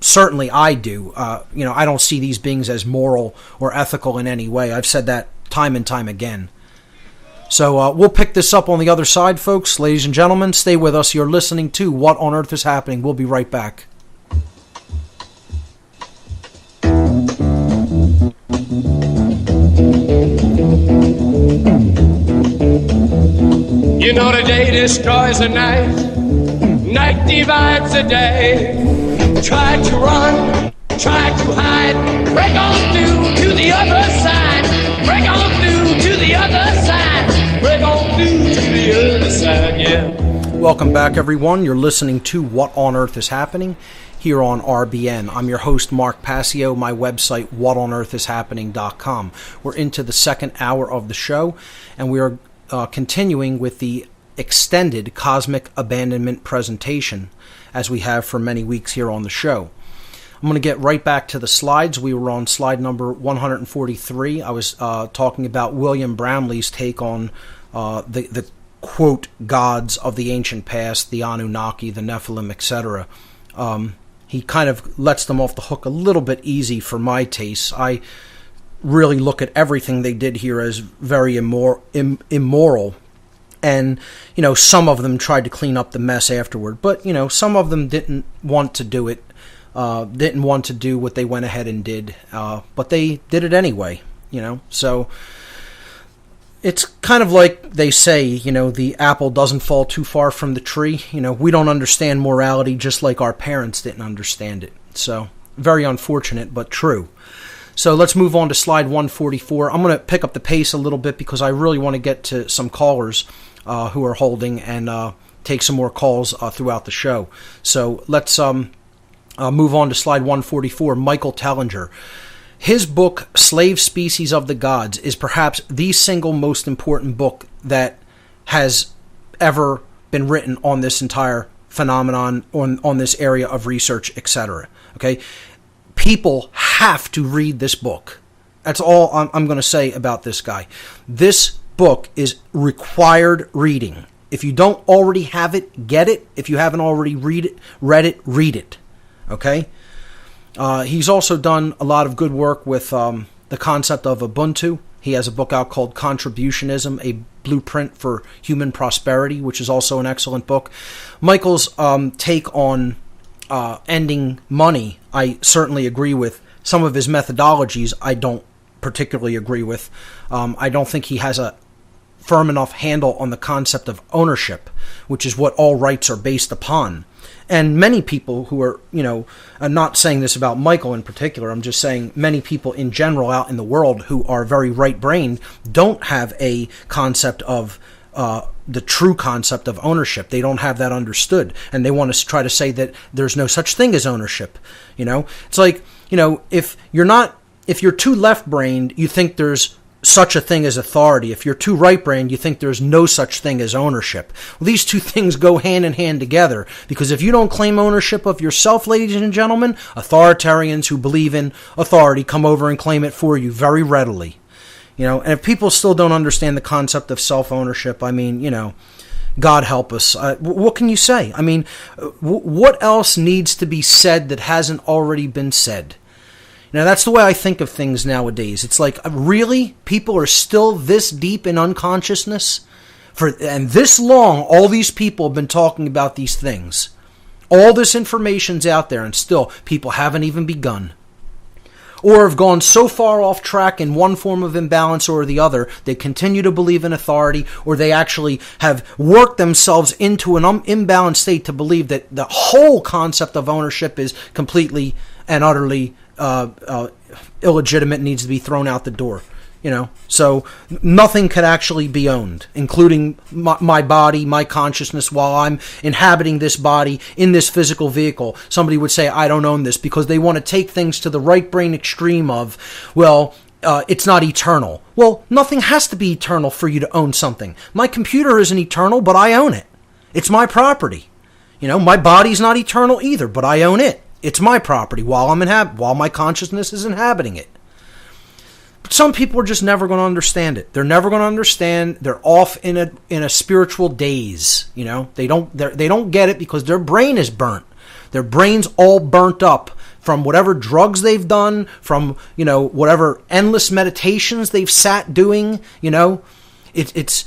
S3: Certainly I do. I don't see these beings as moral or ethical in any way. I've said that time and time again. So we'll pick this up on the other side, folks. Ladies and gentlemen, stay with us. You're listening to What on Earth is Happening. We'll be right back.
S5: The day destroys the night, night divides the day. Try to run, try to hide, break on through to the other side, break on through to the other side, break on through to the other side, yeah.
S3: Welcome back, everyone. You're listening to What on Earth is Happening here on RBN. I'm your host, Mark Passio. My website, whatonearthishappening.com. We're into the second hour of the show, and we are continuing with the extended Cosmic Abandonment presentation, as we have for many weeks here on the show. I'm going to get right back to the slides. We were on slide number 143. I was talking about William Bramley's take on the quote gods of the ancient past, the Anunnaki, the Nephilim, etc. He kind of lets them off the hook a little bit easy for my taste. I really look at everything they did here as very immoral. And, some of them tried to clean up the mess afterward. But, some of them didn't want to do it, didn't want to do what they went ahead and did. But they did it anyway, So it's kind of like they say, the apple doesn't fall too far from the tree. We don't understand morality just like our parents didn't understand it. So very unfortunate, but true. So let's move on to slide 144. I'm going to pick up the pace a little bit because I really want to get to some callers who are holding and take some more calls throughout the show. So let's move on to slide 144. Michael Tellinger. His book, Slave Species of the Gods, is perhaps the single most important book that has ever been written on this entire phenomenon, on this area of research, etc. Okay? People have to read this book. That's all I'm going to say about this guy. This book is required reading. If you don't already have it, get it. If you haven't already read it. Okay? He's also done a lot of good work with the concept of Ubuntu. He has a book out called Contributionism, a blueprint for human prosperity, which is also an excellent book. Michael's take on ending money, I certainly agree with. Some of his methodologies I don't particularly agree with. I don't think he has a firm enough handle on the concept of ownership, which is what all rights are based upon. And many people who are, I'm not saying this about Michael in particular, I'm just saying many people in general out in the world who are very right-brained don't have a concept of the true concept of ownership. They don't have that understood, and they want to try to say that there's no such thing as ownership. It's like, if you're too left-brained, you think there's such a thing as authority. If you're too right-brained, you think there's no such thing as ownership. Well, these two things go hand in hand together, because if you don't claim ownership of yourself, ladies and gentlemen, authoritarians who believe in authority come over and claim it for you very readily. And if people still don't understand the concept of self-ownership, God help us. What can you say? What else needs to be said that hasn't already been said? You know, that's the way I think of things nowadays. It's like, really? People are still this deep in unconsciousness? And this long, all these people have been talking about these things. All this information's out there, and still, people haven't even begun. Or have gone so far off track in one form of imbalance or the other, they continue to believe in authority, or they actually have worked themselves into an imbalanced state to believe that the whole concept of ownership is completely and utterly illegitimate, needs to be thrown out the door. You know, so nothing could actually be owned, including my body, my consciousness, while I'm inhabiting this body in this physical vehicle. Somebody would say, I don't own this, because they want to take things to the right brain extreme of, well, it's not eternal. Well, nothing has to be eternal for you to own something. My computer isn't eternal, but I own it. It's my property. You know, my body's not eternal either, but I own it. It's my property while my consciousness is inhabiting it. Some people are just never going to understand it. They're never going to understand. They're off in a spiritual daze. You know, they don't get it because their brain is burnt. Their brain's all burnt up from whatever drugs they've done, from, you know, whatever endless meditations they've sat doing. You know, it's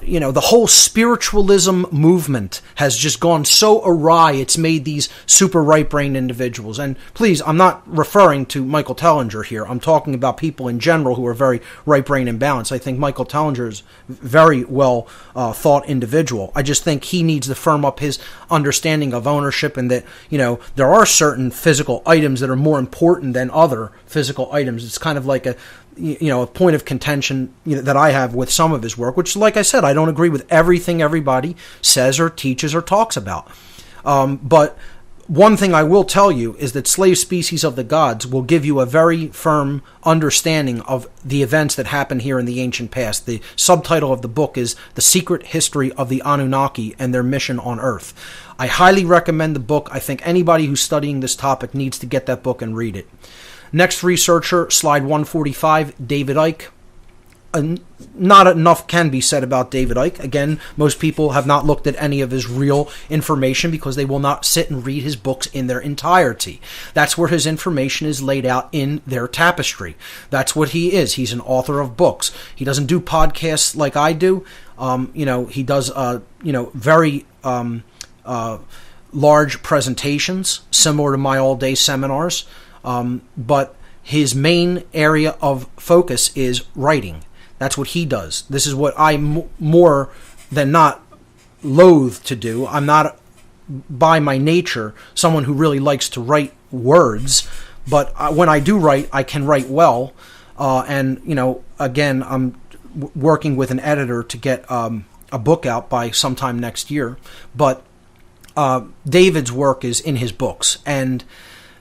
S3: you know, the whole spiritualism movement has just gone so awry. It's made these super right-brained individuals. And please, I'm not referring to Michael Tellinger here. I'm talking about people in general who are very right-brained and balanced. I think Michael Tellinger is very well thought individual. I just think he needs to firm up his understanding of ownership, and that, you know, there are certain physical items that are more important than other physical items. It's kind of like a point of contention, you know, that I have with some of his work, which, like I said, I don't agree with everything everybody says or teaches or talks about. But one thing I will tell you is that Slave Species of the Gods will give you a very firm understanding of the events that happened here in the ancient past. The subtitle of the book is The Secret History of the Anunnaki and Their Mission on Earth. I highly recommend the book. I think anybody who's studying this topic needs to get that book and read it. Next researcher, slide 145, David Icke. Not enough can be said about David Icke. Again, most people have not looked at any of his real information because they will not sit and read his books in their entirety. That's where his information is laid out in their tapestry. That's what he is. He's an author of books. He doesn't do podcasts like I do. He does, very large presentations, similar to my all-day seminars. But his main area of focus is writing. That's what he does. This is what I more than not loathe to do. I'm not, by my nature, someone who really likes to write words, but when I do write, I can write well. And, you know, again, I'm working with an editor to get a book out by sometime next year. But David's work is in his books. And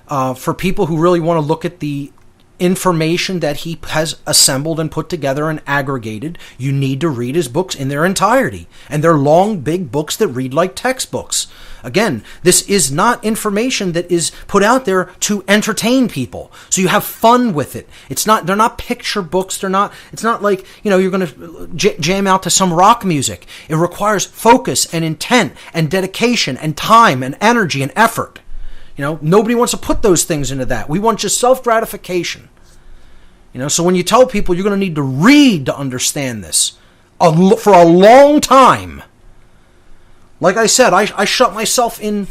S3: for people who really want to look at the information that he has assembled and put together and aggregated, you need to read his books in their entirety. And they're long, big books that read like textbooks. Again, this is not information that is put out there to entertain people, so you have fun with it. They're not picture books. It's not like, you know, you're going to jam out to some rock music. It requires focus and intent and dedication and time and energy and effort. You know, nobody wants to put those things into that. We want just self-gratification. You know, so when you tell people you're going to need to read to understand this for a long time, like I said, I shut myself in,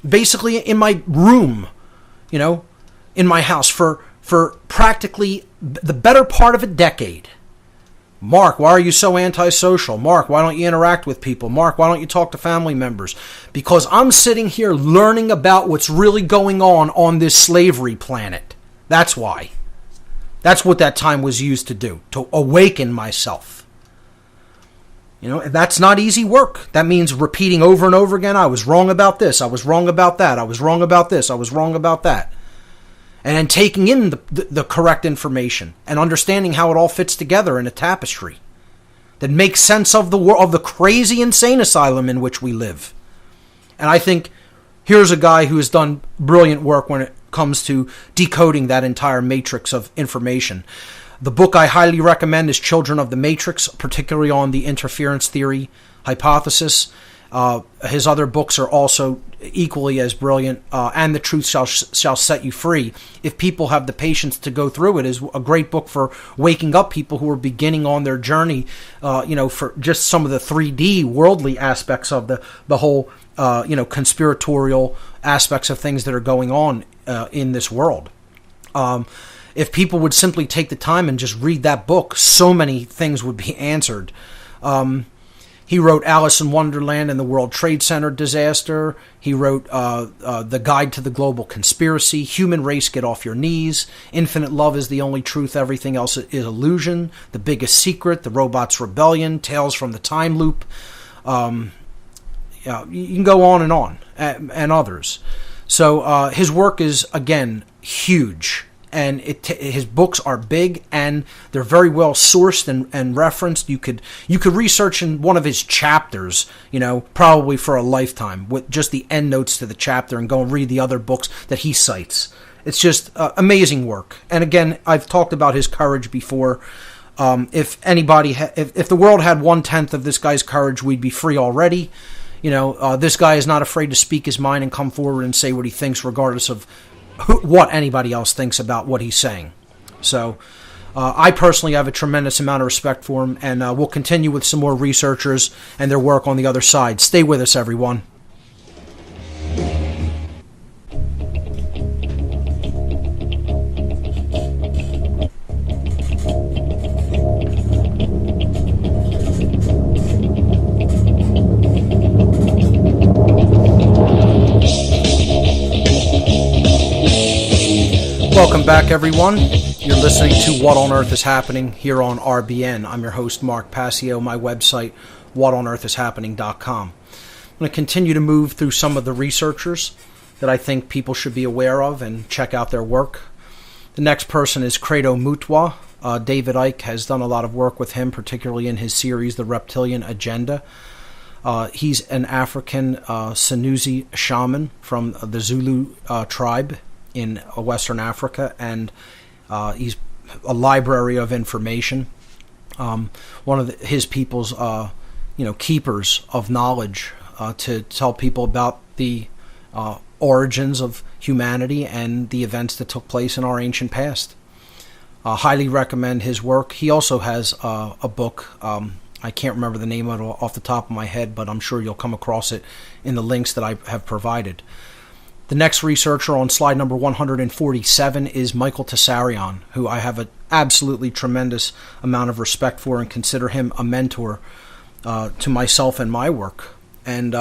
S3: basically in my room, you know, in my house for practically the better part of a decade. Mark, why are you so antisocial? Mark, why don't you interact with people? Mark, why don't you talk to family members? Because I'm sitting here learning about what's really going on this slavery planet. That's why. That's what that time was used to do, to awaken myself. You know, that's not easy work. That means repeating over and over again, I was wrong about this, I was wrong about that, I was wrong about this, I was wrong about that. And then taking in the correct information and understanding how it all fits together in a tapestry that makes sense of the world, of the crazy, insane asylum in which we live. And I think here's a guy who has done brilliant work when it comes to decoding that entire matrix of information. The book I highly recommend is Children of the Matrix, particularly on the interference theory hypothesis. His other books are also equally as brilliant, and The Truth Shall Set You Free. If people have the patience to go through it, is a great book for waking up people who are beginning on their journey, for just some of the 3D worldly aspects of the whole, conspiratorial aspects of things that are going on in this world. If people would simply take the time and just read that book, so many things would be answered. He wrote Alice in Wonderland and the World Trade Center disaster. He wrote The Guide to the Global Conspiracy, Human Race, Get Off Your Knees, Infinite Love is the Only Truth, Everything Else is Illusion, The Biggest Secret, The Robots' Rebellion, Tales from the Time Loop. You can go on, and others. So his work is, again, huge. And his books are big, and they're very well sourced and referenced. You could research in one of his chapters, probably for a lifetime, with just the endnotes to the chapter, and go and read the other books that he cites. It's just amazing work. And again, I've talked about his courage before. If the world had 1/10 of this guy's courage, we'd be free already. This guy is not afraid to speak his mind and come forward and say what he thinks, regardless of what anybody else thinks about what he's saying. So I personally have a tremendous amount of respect for him, and we'll continue with some more researchers and their work on the other side. Stay with us, everyone. Welcome back, everyone. You're listening to What on Earth is Happening here on RBN. I'm your host, Mark Passio. My website, whatonearthishappening.com. I'm going to continue to move through some of the researchers that I think people should be aware of and check out their work. The next person is Credo Mutwa. David Icke has done a lot of work with him, particularly in his series, The Reptilian Agenda. He's an African Sanusi shaman from the Zulu tribe in Western Africa, and he's a library of information. One of his people's, keepers of knowledge to tell people about the origins of humanity and the events that took place in our ancient past. Highly recommend his work. He also has a book. I can't remember the name of it off the top of my head, but I'm sure you'll come across it in the links that I have provided. The next researcher on slide number 147 is Michael Tessarion, who I have an absolutely tremendous amount of respect for and consider him a mentor to myself and my work. And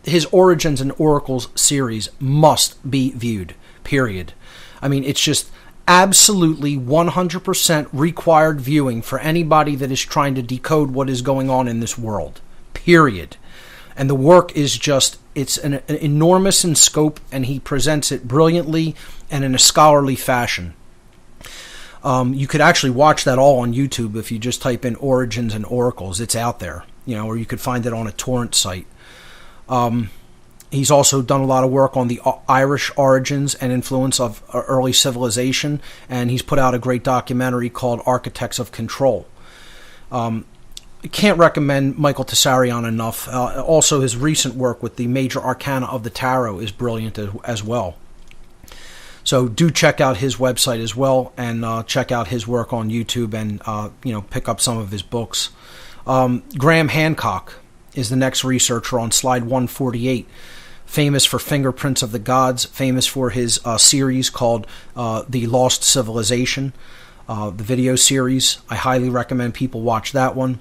S3: his Origins and Oracles series must be viewed, period. I mean, it's just absolutely 100% required viewing for anybody that is trying to decode what is going on in this world, period. And the work is just, it's an enormous in scope, and he presents it brilliantly and in a scholarly fashion. You could actually watch that all on YouTube if you just type in Origins and Oracles. It's out there, or you could find it on a torrent site. He's also done a lot of work on the Irish origins and influence of early civilization, and he's put out a great documentary called Architects of Control. Can't recommend Michael Tessarion enough. Also, his recent work with the major arcana of the tarot is brilliant as well. So do check out his website as well, and check out his work on YouTube, and pick up some of his books. Graham Hancock is the next researcher on slide 148. Famous for Fingerprints of the Gods, famous for his series called The Lost Civilization, the video series. I highly recommend people watch that one.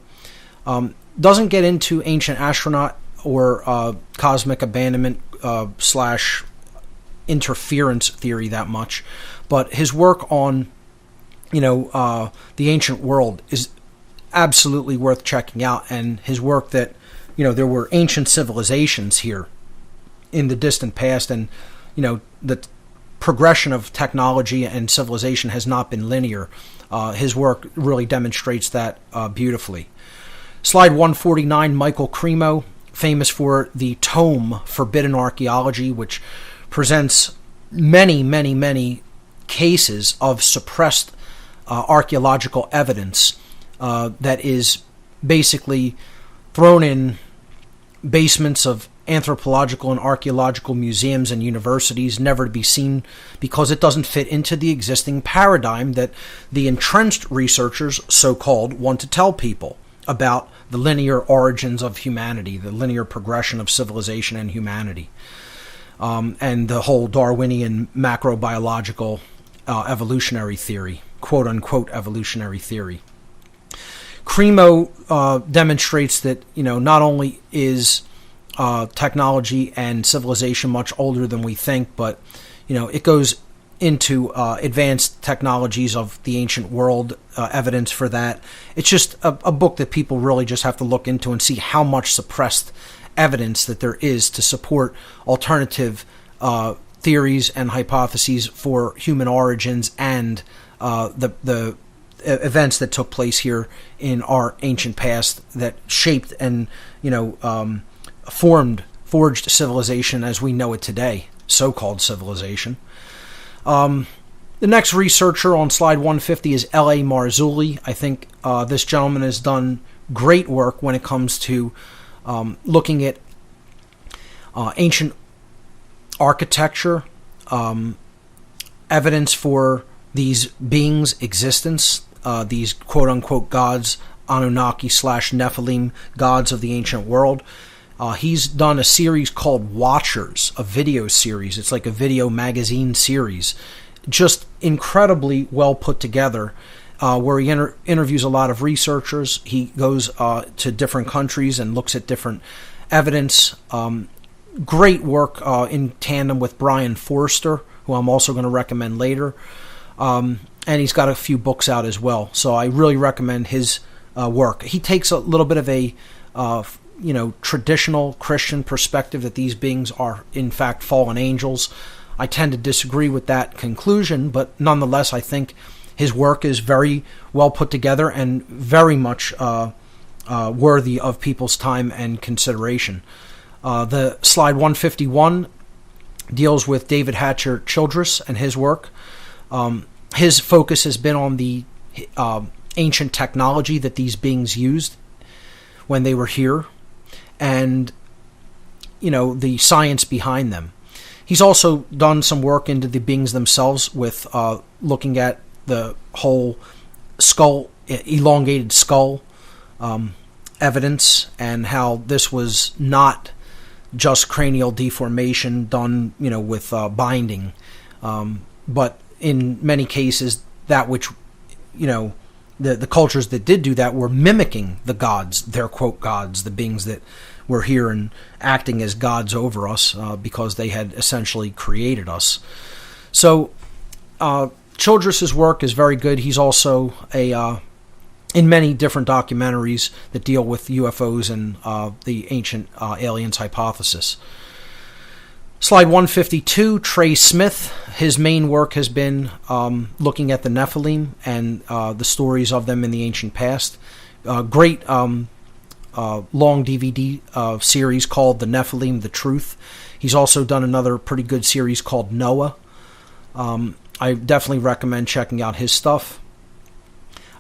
S3: Doesn't get into ancient astronaut or cosmic abandonment / interference theory that much, but his work on the ancient world is absolutely worth checking out, and his work that there were ancient civilizations here in the distant past, and the progression of technology and civilization has not been linear. His work really demonstrates that beautifully. Slide 149, Michael Cremo, famous for the tome Forbidden Archaeology, which presents many, many, many cases of suppressed archaeological evidence that is basically thrown in basements of anthropological and archaeological museums and universities, never to be seen because it doesn't fit into the existing paradigm that the entrenched researchers, so-called, want to tell people about the linear origins of humanity, the linear progression of civilization and humanity, and the whole Darwinian macrobiological evolutionary theory, quote-unquote evolutionary theory. Cremo demonstrates that, not only is technology and civilization much older than we think, but, it goes into advanced technologies of the ancient world, evidence for that. It's just a book that people really just have to look into and see how much suppressed evidence that there is to support alternative theories and hypotheses for human origins and the events that took place here in our ancient past that shaped and forged civilization as we know it today, so-called civilization. The next researcher on slide 150 is L.A. Marzulli. I think this gentleman has done great work when it comes to looking at ancient architecture, evidence for these beings' existence, these quote-unquote gods, Anunnaki/Nephilim, gods of the ancient world. He's done a series called Watchers, a video series. It's like a video magazine series, just incredibly well put together, where he interviews a lot of researchers. He goes to different countries and looks at different evidence. Great work in tandem with Brian Forster, who I'm also going to recommend later. And he's got a few books out as well. So I really recommend his work. He takes a little bit of a traditional Christian perspective that these beings are in fact fallen angels. I tend to disagree with that conclusion, but nonetheless I think his work is very well put together and very much worthy of people's time and consideration. The slide 151 deals with David Hatcher Childress and his work. His focus has been on the ancient technology that these beings used when they were here, and the science behind them. He's also done some work into the beings themselves with looking at the whole skull, elongated skull evidence, and how this was not just cranial deformation done with binding, but in many cases that which the cultures that did do that were mimicking the gods, their quote gods, the beings that were here and acting as gods over us because they had essentially created us. So Childress's work is very good. He's also in many different documentaries that deal with UFOs and the ancient aliens hypothesis. Slide 152, Trey Smith. His main work has been looking at the Nephilim and the stories of them in the ancient past. Great long DVD series called The Nephilim, The Truth. He's also done another pretty good series called Noah. I definitely recommend checking out his stuff.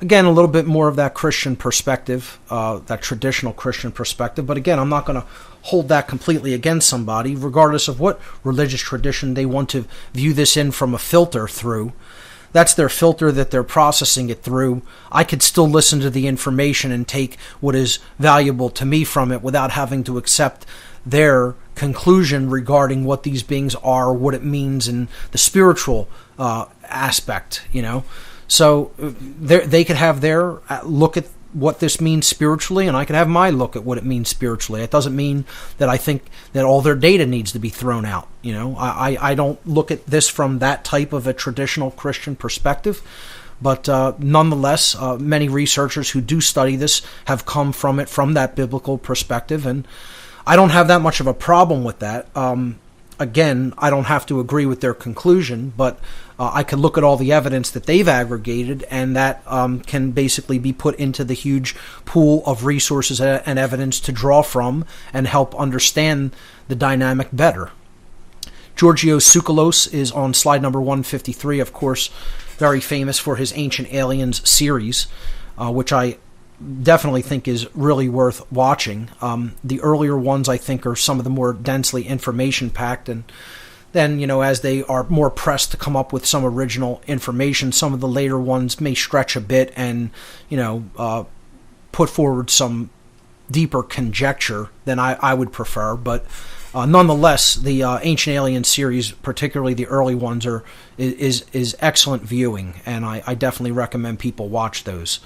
S3: Again, a little bit more of that Christian perspective, that traditional Christian perspective. But again, I'm not going to hold that completely against somebody, regardless of what religious tradition they want to view this in from a filter through. That's their filter that they're processing it through. I could still listen to the information and take what is valuable to me from it without having to accept their conclusion regarding what these beings are, what it means in the spiritual aspect, So they could have their look at what this means spiritually, and I could have my look at what it means spiritually. It doesn't mean that I think that all their data needs to be thrown out. I don't look at this from that type of a traditional Christian perspective. But nonetheless, many researchers who do study this have come from it from that biblical perspective, and I don't have that much of a problem with that. Again, I don't have to agree with their conclusion, but I can look at all the evidence that they've aggregated, and that can basically be put into the huge pool of resources and evidence to draw from and help understand the dynamic better. Georgios Tsoukalos is on slide number 153, of course, very famous for his Ancient Aliens series, which I definitely think is really worth watching. The earlier ones, I think, are some of the more densely information-packed, and then, as they are more pressed to come up with some original information, some of the later ones may stretch a bit and, put forward some deeper conjecture than I would prefer. But nonetheless, the Ancient Aliens series, particularly the early ones, is excellent viewing, and I definitely recommend people watch those.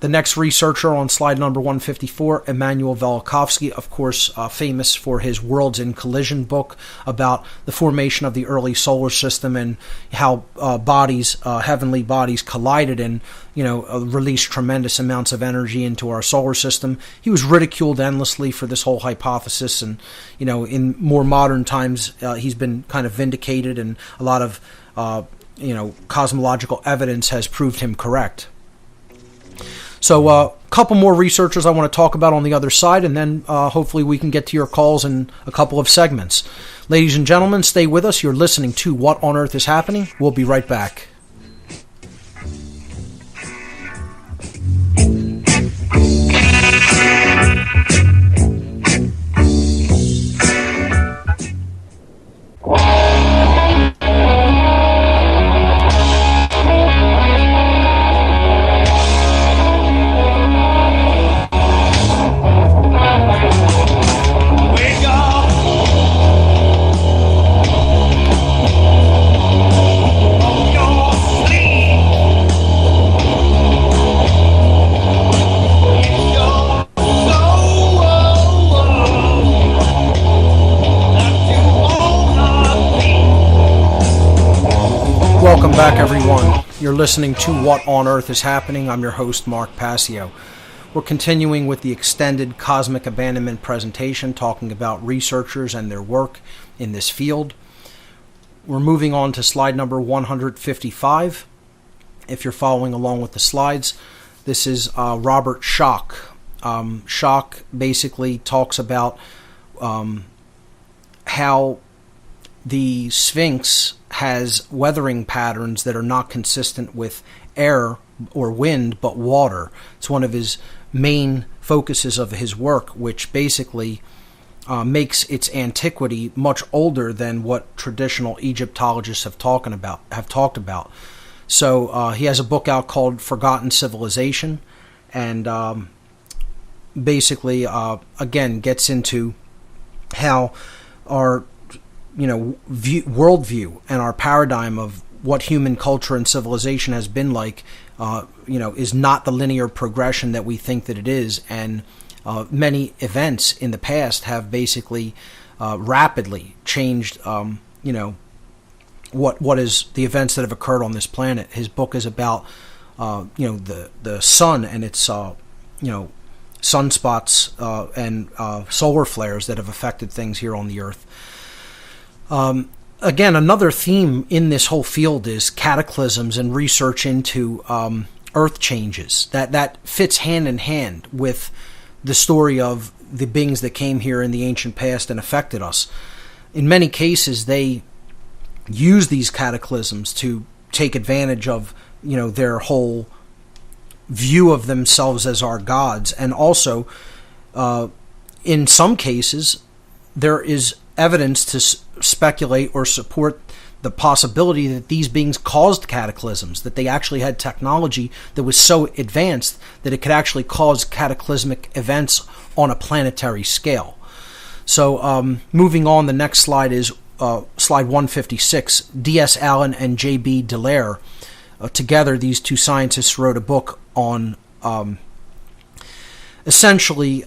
S3: The next researcher on slide number 154, Immanuel Velikovsky, of course, famous for his Worlds in Collision book about the formation of the early solar system and how heavenly bodies collided and, released tremendous amounts of energy into our solar system. He was ridiculed endlessly for this whole hypothesis, and, in more modern times, he's been kind of vindicated, and a lot of, cosmological evidence has proved him correct. So a couple more researchers I want to talk about on the other side, and then hopefully we can get to your calls in a couple of segments. Ladies and gentlemen, stay with us. You're listening to What on Earth is Happening. We'll be right back. Welcome back, everyone. You're listening to What on Earth is Happening. I'm your host, Mark Passio. We're continuing with the extended cosmic abandonment presentation, talking about researchers and their work in this field. We're moving on to slide number 155. If you're following along with the slides, this is Robert Schoch. Schoch basically talks about how the Sphinx has weathering patterns that are not consistent with air or wind, but water. It's one of his main focuses of his work, which basically makes its antiquity much older than what traditional Egyptologists have talked about. So he has a book out called Forgotten Civilization, and basically, again, gets into how our worldview and our paradigm of what human culture and civilization has been like, is not the linear progression that we think that it is, and many events in the past have basically rapidly changed, what is the events that have occurred on this planet. His book is about, the sun and its, sunspots and solar flares that have affected things here on the Earth. Again, another theme in this whole field is cataclysms and research into earth changes. That fits hand in hand with the story of the beings that came here in the ancient past and affected us. In many cases, they use these cataclysms to take advantage of, their whole view of themselves as our gods. And also, in some cases, there is evidence to speculate or support the possibility that these beings caused cataclysms, that they actually had technology that was so advanced that it could actually cause cataclysmic events on a planetary scale. So moving on, the next slide is slide 156. D.S. Allen and J.B. Dallaire, together these two scientists wrote a book on essentially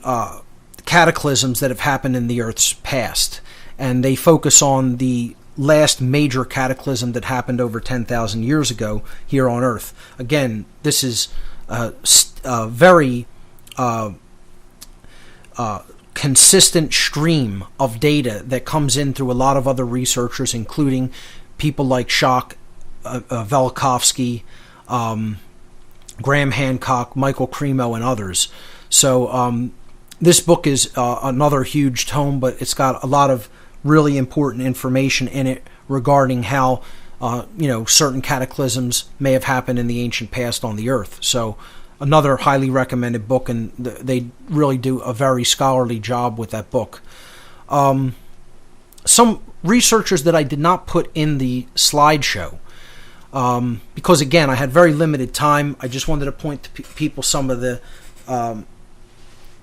S3: cataclysms that have happened in the Earth's past. And they focus on the last major cataclysm that happened over 10,000 years ago here on Earth. Again, this is a very consistent stream of data that comes in through a lot of other researchers, including people like Schoch, Velikovsky, Graham Hancock, Michael Cremo, and others. So this book is another huge tome, but it's got a lot of really important information in it regarding how certain cataclysms may have happened in the ancient past on the Earth. So another highly recommended book, and they really do a very scholarly job with that book. Some researchers that I did not put in the slideshow, because again, I had very limited time. I just wanted to point to people some of the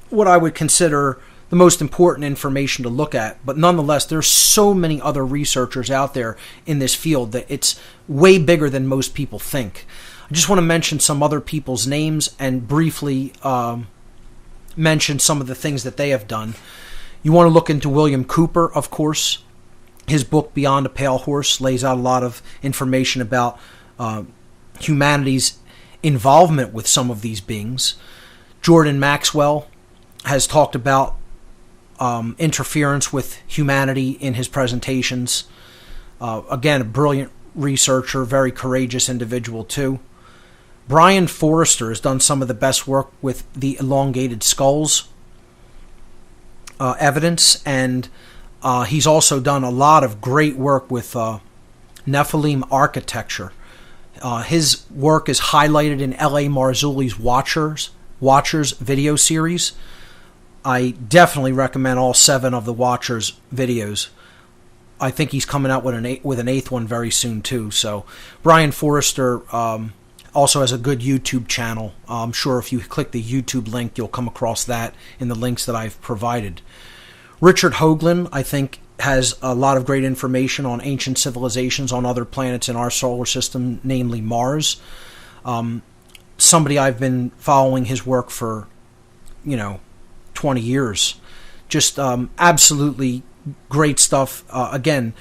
S3: what I would consider the most important information to look at. But nonetheless, there's so many other researchers out there in this field that it's way bigger than most people think. I just want to mention some other people's names and briefly mention some of the things that they have done. You want to look into William Cooper, of course. His book, Beyond a Pale Horse, lays out a lot of information about humanity's involvement with some of these beings. Jordan Maxwell has talked about interference with humanity in his presentations. Again, a brilliant researcher, very courageous individual too. Brian Forrester has done some of the best work with the elongated skulls evidence, and he's also done a lot of great work with Nephilim architecture. His work is highlighted in L.A. Marzulli's Watchers video series. I definitely recommend all 7 of the Watchers videos. I think he's coming out with an 8th one very soon too. So Brian Forrester also has a good YouTube channel. I'm sure if you click the YouTube link, you'll come across that in the links that I've provided. Richard Hoagland, I think, has a lot of great information on ancient civilizations on other planets in our solar system, namely Mars. Somebody I've been following his work for, 20 years. Just absolutely great stuff. Again,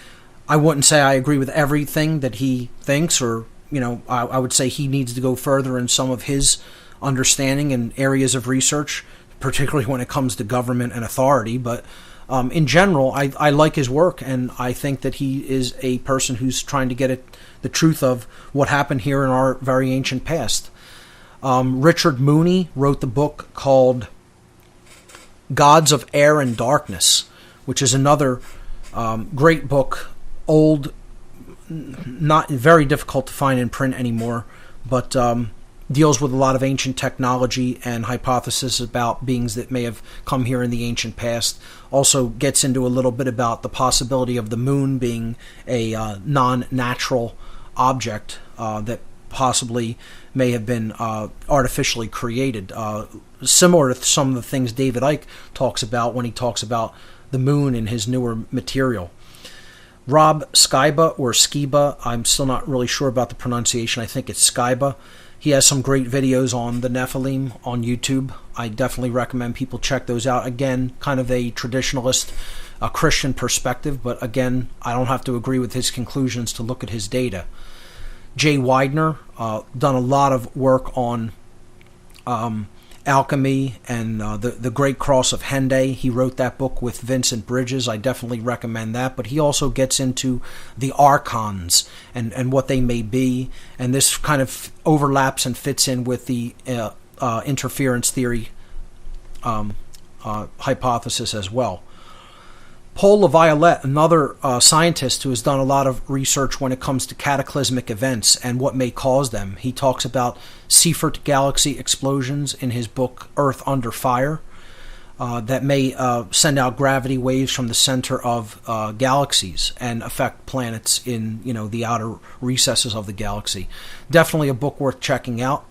S3: I wouldn't say I agree with everything that he thinks, or, I would say he needs to go further in some of his understanding and areas of research, particularly when it comes to government and authority. But in general, I like his work, and I think that he is a person who's trying to get at the truth of what happened here in our very ancient past. Richard Mooney wrote the book called Gods of Air and Darkness, which is another great book, old, not very difficult to find in print anymore, but deals with a lot of ancient technology and hypotheses about beings that may have come here in the ancient past. Also gets into a little bit about the possibility of the moon being a non-natural object that possibly may have been artificially created, similar to some of the things David Icke talks about when he talks about the moon in his newer material. Rob Skiba, or Skiba, I'm still not really sure about the pronunciation. I think it's Skiba. He has some great videos on the Nephilim on YouTube. I definitely recommend people check those out. Again, kind of a traditionalist, Christian perspective, but again, I don't have to agree with his conclusions to look at his data. Jay Widener, done a lot of work on alchemy and the Great Cross of Henday. He wrote that book with Vincent Bridges. I definitely recommend that. But he also gets into the archons and what they may be. And this kind of overlaps and fits in with the interference theory hypothesis as well. Paul LaViolette, another scientist who has done a lot of research when it comes to cataclysmic events and what may cause them. He talks about Seyfert galaxy explosions in his book Earth Under Fire that may send out gravity waves from the center of galaxies and affect planets in the outer recesses of the galaxy. Definitely a book worth checking out.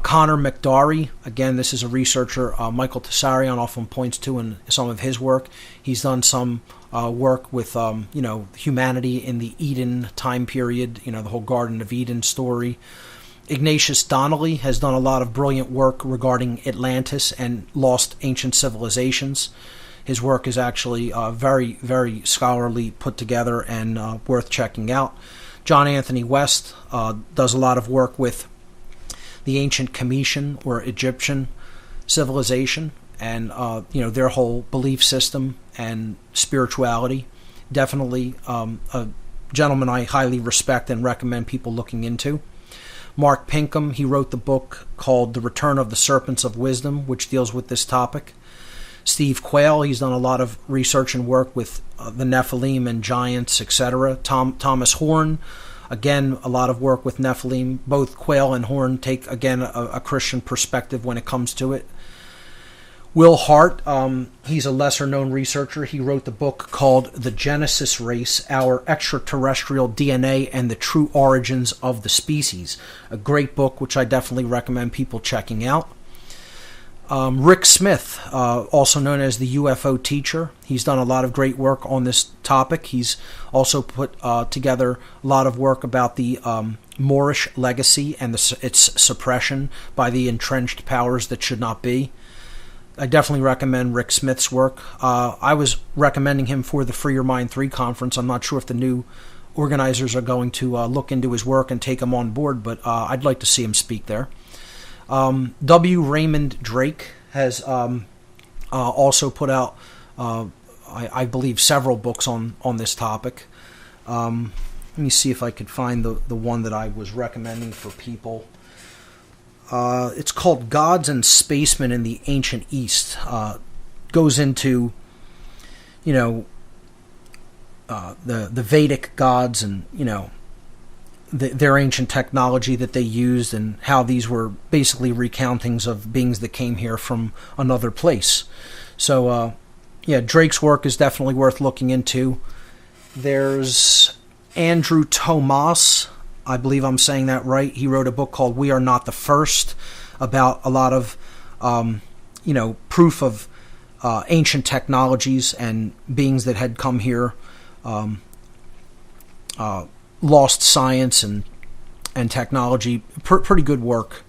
S3: Connor McDarry, again, this is a researcher Michael Tessarion often points to in some of his work. He's done some work with, humanity in the Eden time period, the whole Garden of Eden story. Ignatius Donnelly has done a lot of brilliant work regarding Atlantis and lost ancient civilizations. His work is actually very, very scholarly put together and worth checking out. John Anthony West does a lot of work with the ancient Cometian or Egyptian civilization and their whole belief system and spirituality. Definitely a gentleman I highly respect and recommend people looking into. Mark Pinkham, he wrote the book called The Return of the Serpents of Wisdom, which deals with this topic. Steve Quayle, he's done a lot of research and work with the Nephilim and giants, etc. Thomas Horn, Again, a lot of work with Nephilim. Both Quayle and Horn take, again, a Christian perspective when it comes to it. Will Hart, he's a lesser-known researcher. He wrote the book called The Genesis Race, Our Extraterrestrial DNA and the True Origins of the Species. A great book, which I definitely recommend people checking out. Rick Smith, also known as the UFO teacher. He's done a lot of great work on this topic. He's also put together a lot of work about the Moorish legacy and its suppression by the entrenched powers that should not be. I definitely recommend Rick Smith's work. I was recommending him for the Free Your Mind 3 conference. I'm not sure if the new organizers are going to look into his work and take him on board, but I'd like to see him speak there. W. Raymond Drake has also put out, I believe, several books on this topic. Let me see if I could find the one that I was recommending for people. It's called Gods and Spacemen in the Ancient East. Goes into, the Vedic gods and, their ancient technology that they used and how these were basically recountings of beings that came here from another place. So, Drake's work is definitely worth looking into. There's Andrew Tomas. I believe I'm saying that right. He wrote a book called We Are Not the First, about a lot of, proof of ancient technologies and beings that had come here, lost science and technology. Pretty good work.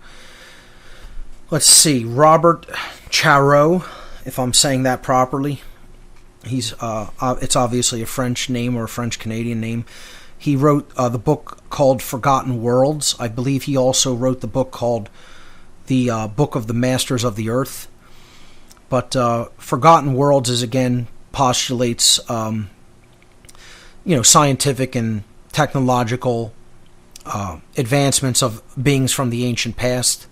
S3: Let's see. Robert Charot, if I'm saying that properly. It's obviously a French name or a French-Canadian name. He wrote the book called Forgotten Worlds. I believe he also wrote the book called The Book of the Masters of the Earth. But Forgotten Worlds postulates, scientific and technological advancements of beings from the ancient past.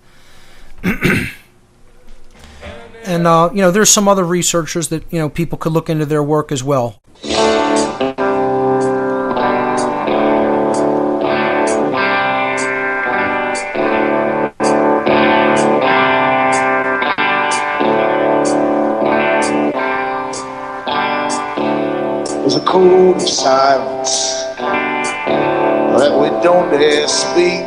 S3: And, there's some other researchers that, people could look into their work as well.
S4: There's a code of silence that we don't dare speak.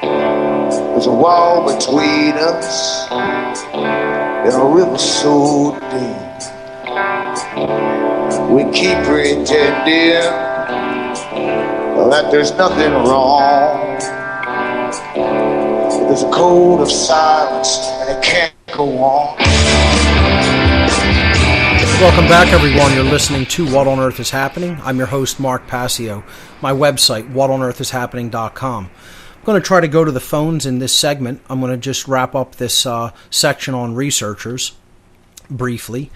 S4: There's a wall between us and a river so deep. We keep pretending that there's nothing wrong. But there's a code of silence and it can't go on.
S3: Welcome back, everyone. You're listening to What on Earth is Happening. I'm your host, Mark Passio. My website, whatonearthishappening.com. I'm going to try to go to the phones in this segment. I'm going to just wrap up this section on researchers briefly.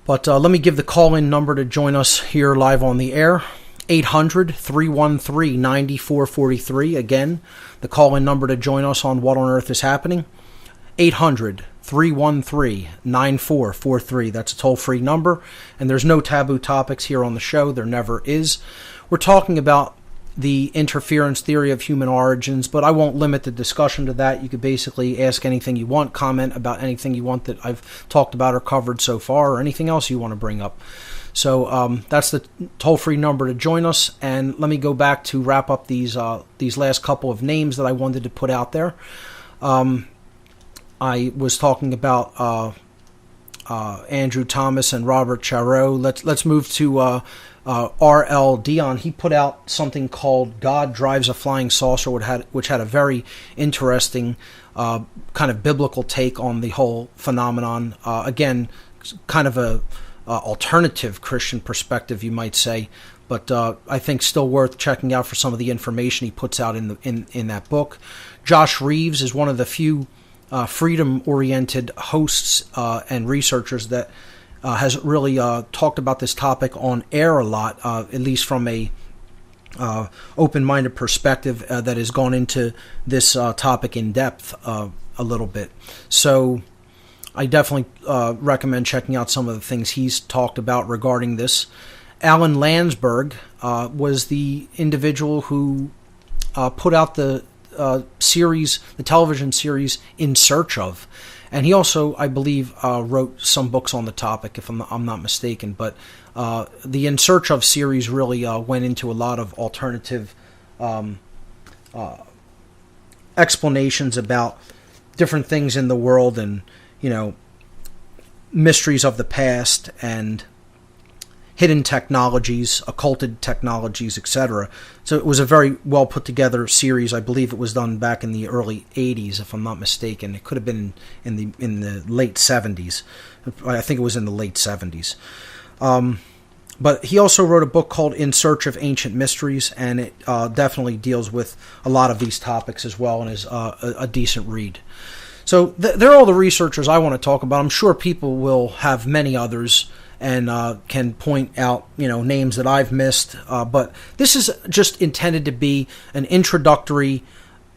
S3: But let me give the call-in number to join us here live on the air. 800-313-9443. Again, the call-in number to join us on What on Earth is Happening. 800-313-9443. That's a toll-free number, and there's no taboo topics here on the show. There never is. We're talking about the interference theory of human origins, but I won't limit the discussion to that. You could basically ask anything you want, comment about anything you want that I've talked about or covered so far, or anything else you want to bring up. So that's the toll-free number to join us, and let me go back to wrap up these last couple of names that I wanted to put out there. I was talking about Andrew Thomas and Robert Charot. Let's move to R.L. Dion. He put out something called God Drives a Flying Saucer, which had a very interesting kind of biblical take on the whole phenomenon. Again, kind of a alternative Christian perspective, you might say, but I think still worth checking out for some of the information he puts out in that book. Josh Reeves is one of the few freedom-oriented hosts and researchers that has really talked about this topic on air a lot, at least from a open-minded perspective that has gone into this topic in depth a little bit. So I definitely recommend checking out some of the things he's talked about regarding this. Alan Landsberg was the individual who put out the television series In Search Of. And he also, I believe, wrote some books on the topic, if I'm not mistaken. But the In Search Of series really went into a lot of alternative explanations about different things in the world and, mysteries of the past and hidden technologies, occulted technologies, etc. So it was a very well put together series. I believe it was done back in the early 80s, if I'm not mistaken. It could have been in the late 70s. I think it was in the late 70s. But he also wrote a book called In Search of Ancient Mysteries, and it definitely deals with a lot of these topics as well, and is a decent read. So they're all the researchers I want to talk about. I'm sure people will have many others and can point out, names that I've missed. But this is just intended to be an introductory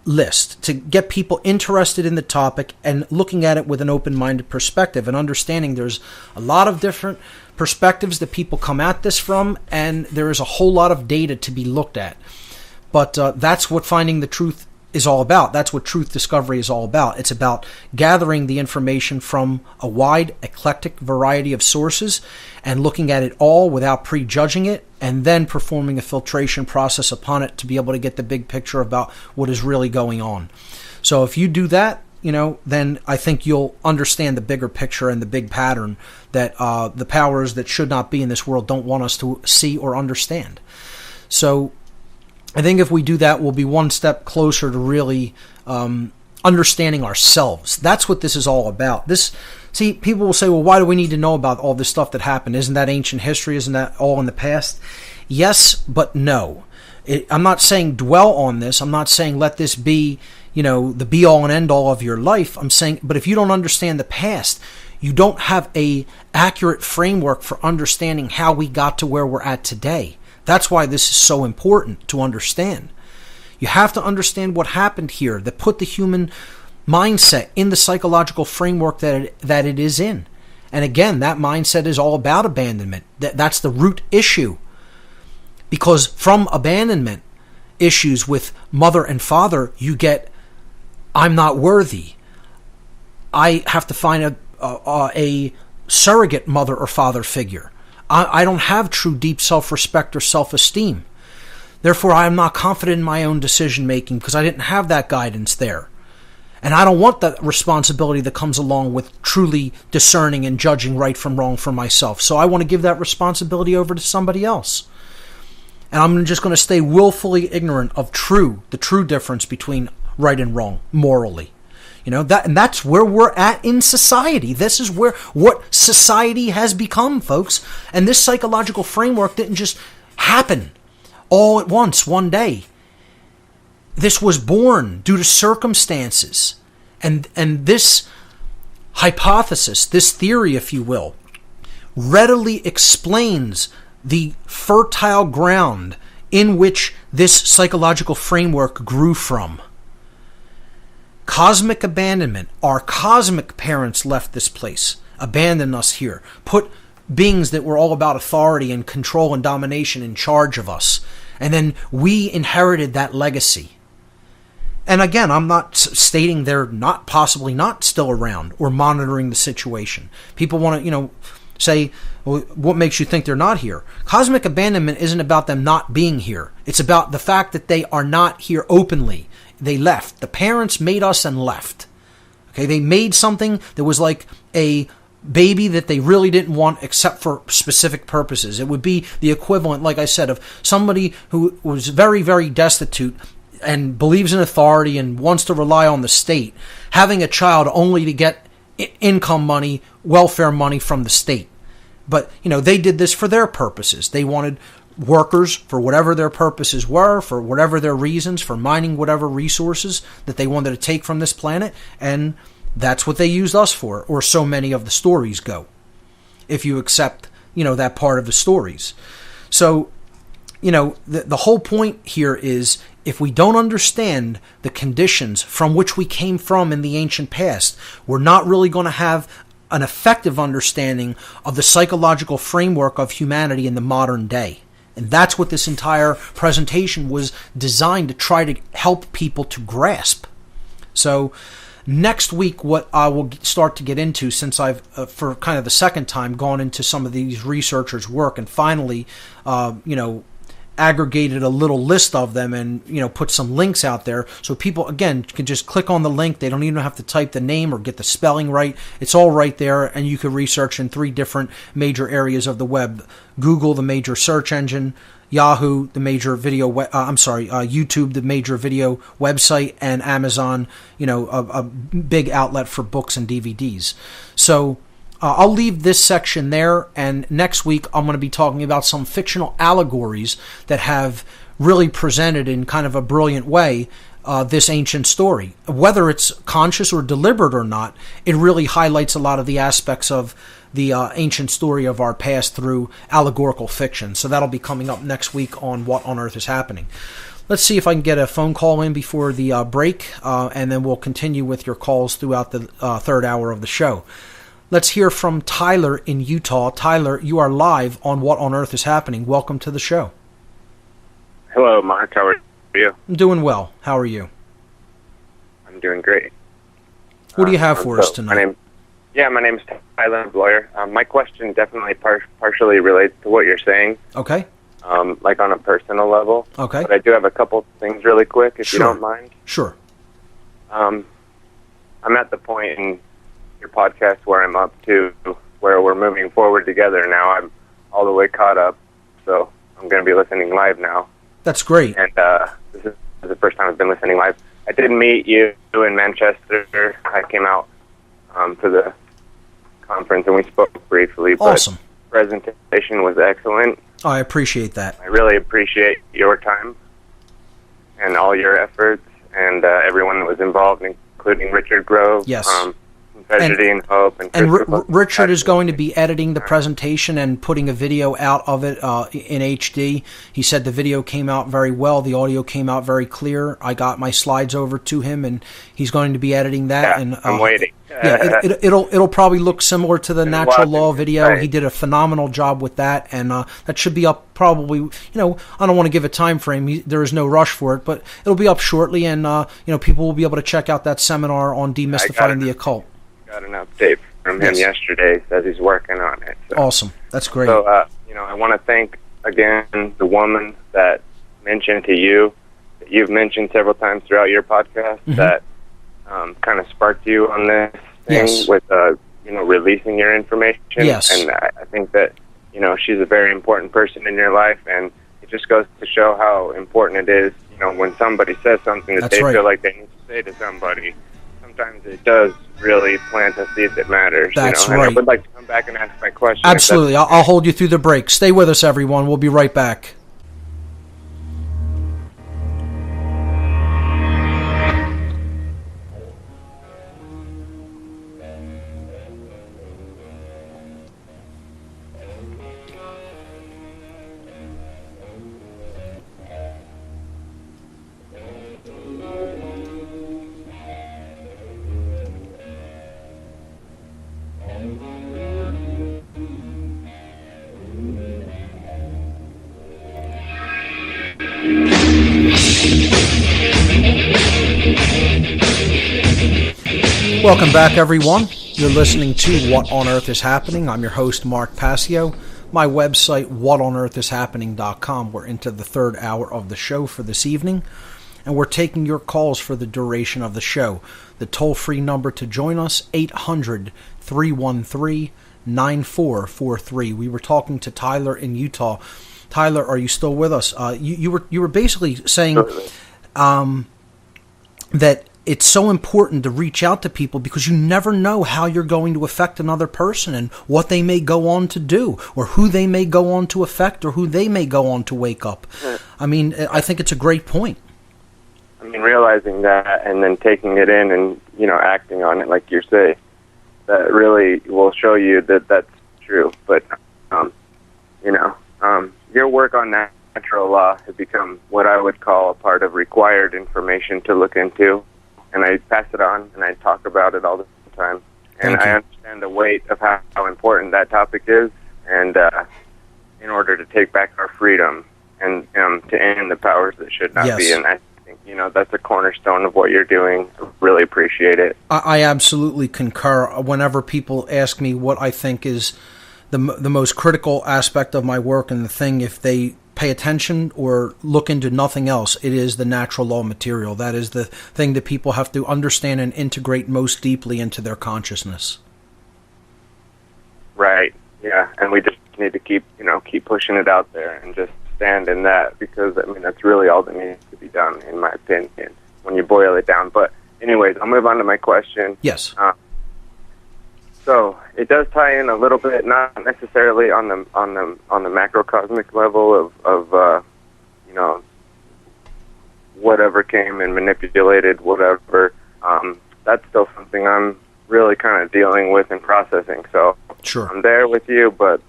S3: list to get people interested in the topic and looking at it with an open-minded perspective and understanding there's a lot of different perspectives that people come at this from, and there is a whole lot of data to be looked at. But that's what finding the truth is all about. That's what truth discovery is all about. It's about gathering the information from a wide, eclectic variety of sources and looking at it all without prejudging it, and then performing a filtration process upon it to be able to get the big picture about what is really going on. So if you do that, then I think you'll understand the bigger picture and the big pattern that the powers that should not be in this world don't want us to see or understand. So I think if we do that, we'll be one step closer to really understanding ourselves. That's what this is all about. See, people will say, well, why do we need to know about all this stuff that happened? Isn't that ancient history? Isn't that all in the past? Yes, but no. I'm not saying dwell on this. I'm not saying let this be, the be-all and end-all of your life. I'm saying, but if you don't understand the past, you don't have a accurate framework for understanding how we got to where we're at today. That's why this is so important to understand. You have to understand what happened here that put the human mindset in the psychological framework that it is in. And again, that mindset is all about abandonment. That's the root issue. Because from abandonment issues with mother and father, you get, I'm not worthy. I have to find a surrogate mother or father figure. I don't have true deep self-respect or self-esteem. Therefore, I am not confident in my own decision-making because I didn't have that guidance there. And I don't want that responsibility that comes along with truly discerning and judging right from wrong for myself. So I want to give that responsibility over to somebody else. And I'm just going to stay willfully ignorant of the true difference between right and wrong morally. And that's where we're at in society. This is what society has become, folks. And this psychological framework didn't just happen all at once, one day. This was born due to circumstances. And this hypothesis, this theory, if you will, readily explains the fertile ground in which this psychological framework grew from. Cosmic abandonment. Our cosmic parents left this place, abandoned us here, put beings that were all about authority and control and domination in charge of us. And then we inherited that legacy. And again, I'm not stating they're possibly not still around or monitoring the situation. People want to, say, well, what makes you think they're not here? Cosmic abandonment isn't about them not being here. It's about the fact that they are not here openly. They left. The parents made us and left. Okay, they made something that was like a baby that they really didn't want except for specific purposes. It would be the equivalent, like I said, of somebody who was very, very destitute and believes in authority and wants to rely on the state, having a child only to get income money, welfare money from the state. But, they did this for their purposes. They wanted workers for whatever their purposes were, for whatever their reasons, for mining whatever resources that they wanted to take from this planet, and that's what they used us for, or so many of the stories go, if you accept, that part of the stories. So, the whole point here is, if we don't understand the conditions from which we came from in the ancient past, we're not really going to have an effective understanding of the psychological framework of humanity in the modern day. And that's what this entire presentation was designed to try to help people to grasp. So next week, what I will start to get into, since I've, for kind of the second time, gone into some of these researchers' work and finally, aggregated a little list of them and, put some links out there so people, again, can just click on the link. They don't even have to type the name or get the spelling right. It's all right there, and you can research in 3 different major areas of the web. Google, the major search engine, Yahoo, the major video, YouTube, the major video website, and Amazon, a big outlet for books and DVDs. So I'll leave this section there, and next week I'm going to be talking about some fictional allegories that have really presented in kind of a brilliant way this ancient story. Whether it's conscious or deliberate or not, it really highlights a lot of the aspects of the ancient story of our past through allegorical fiction. So that'll be coming up next week on What on Earth is Happening. Let's see if I can get a phone call in before the break, and then we'll continue with your calls throughout the third hour of the show. Let's hear from Tyler in Utah. Tyler, you are live on What on Earth is Happening. Welcome to the show.
S6: Hello, Mark. How are you?
S3: I'm doing well. How are you?
S6: I'm doing great.
S3: What do you have for us tonight?
S6: My name's Tyler. I'm a lawyer. My question definitely partially relates to what you're saying.
S3: Okay.
S6: Like on a personal level.
S3: Okay.
S6: But I do have a couple things really quick, if
S3: Sure.
S6: you don't mind.
S3: Sure.
S6: I'm at the point in your podcast where I'm up to where we're moving forward together now. I'm all the way caught up, so I'm going to be listening live now.
S3: That's great.
S6: And this is the first time I've been listening live. I did meet you in Manchester. I came out for the conference, and we spoke briefly.
S3: Awesome.
S6: But the presentation was excellent.
S3: Oh, I appreciate that.
S6: I really appreciate your time and all your efforts, and everyone that was involved, including Richard Grove.
S3: Yes.
S6: Tragedy and Hope.
S3: And Richard is going to be editing the presentation and putting a video out of it in HD. He said the video came out very well. The audio came out very clear. I got my slides over to him, and he's going to be editing that.
S6: Yeah,
S3: And
S6: I'm waiting.
S3: It'll probably look similar to the Natural Law video.
S6: Right.
S3: He did a phenomenal job with that, and that should be up probably. I don't want to give a time frame. There is no rush for it, but it'll be up shortly, and people will be able to check out that seminar on demystifying the occult.
S6: Got an update from him yesterday. Says he's working on it. So.
S3: Awesome. That's great.
S6: So, I want to thank again the woman that mentioned to you, that you've mentioned several times throughout your podcast, that kind of sparked you on this thing with, releasing your information.
S3: Yes.
S6: And I think that, she's a very important person in your life, and it just goes to show how important it is, when somebody says something that they feel like they need to say to somebody. Sometimes it does really plant a seed that matters.
S3: That's
S6: And
S3: right.
S6: I would like to come back and ask my question.
S3: Absolutely. I'll hold you through the break. Stay with us, everyone. We'll be right back. Welcome back, everyone. You're listening to What on Earth is Happening. I'm your host, Mark Passio. My website, whatonearthishappening.com. We're into the third hour of the show for this evening, and we're taking your calls for the duration of the show. The toll-free number to join us, 800-313-9443. We were talking to Tyler in Utah. Tyler, are you still with us? You were basically saying that it's so important to reach out to people because you never know how you're going to affect another person and what they may go on to do, or who they may go on to affect, or who they may go on to wake up. I mean, I think it's a great point.
S6: I mean, realizing that and then taking it in and, acting on it like you say, that really will show you that that's true. But, your work on natural law has become what I would call a part of required information to look into. And I pass it on, and I talk about it all the time. And I understand understand the weight of how important that topic is, and in order to take back our freedom and to end the powers that should not be. And I think, that's a cornerstone of what you're doing. I really appreciate it.
S3: I absolutely concur. Whenever people ask me what I think is the most critical aspect of my work and the thing, if they pay attention or look into nothing else, it is the natural law material. That is the thing that people have to understand and integrate most deeply into their consciousness.
S6: Right. Yeah. And we just need to keep pushing it out there and just stand in that, because that's really all that needs to be done, in my opinion, when you boil it down. But anyways, I'll move on to my question.
S3: Yes.
S6: So it does tie in a little bit, not necessarily on the macrocosmic level of whatever came and manipulated whatever. That's still something I'm really kind of dealing with and processing. So
S3: sure,
S6: I'm there with you, but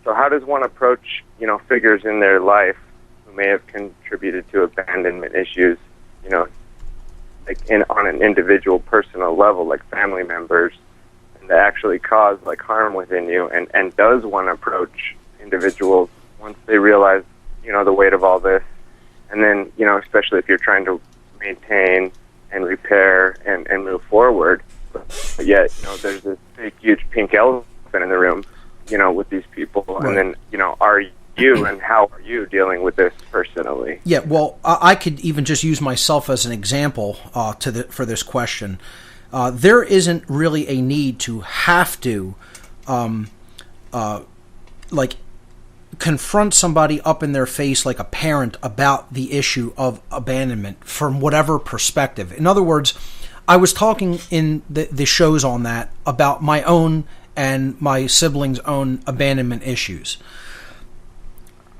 S6: so how does one approach figures in their life who may have contributed to abandonment issues, like on an individual personal level, like family members, that actually cause harm within you, and does one approach individuals once they realize the weight of all this, and then especially if you're trying to maintain and repair and move forward, but yet there's this big huge pink elephant in the room with these people, right. And then are you and how are you dealing with this personally?
S3: Yeah, well, I could even just use myself as an example for this question. There isn't really a need to have to confront somebody up in their face like a parent about the issue of abandonment from whatever perspective. In other words, I was talking in the shows on that about my own and my siblings' own abandonment issues.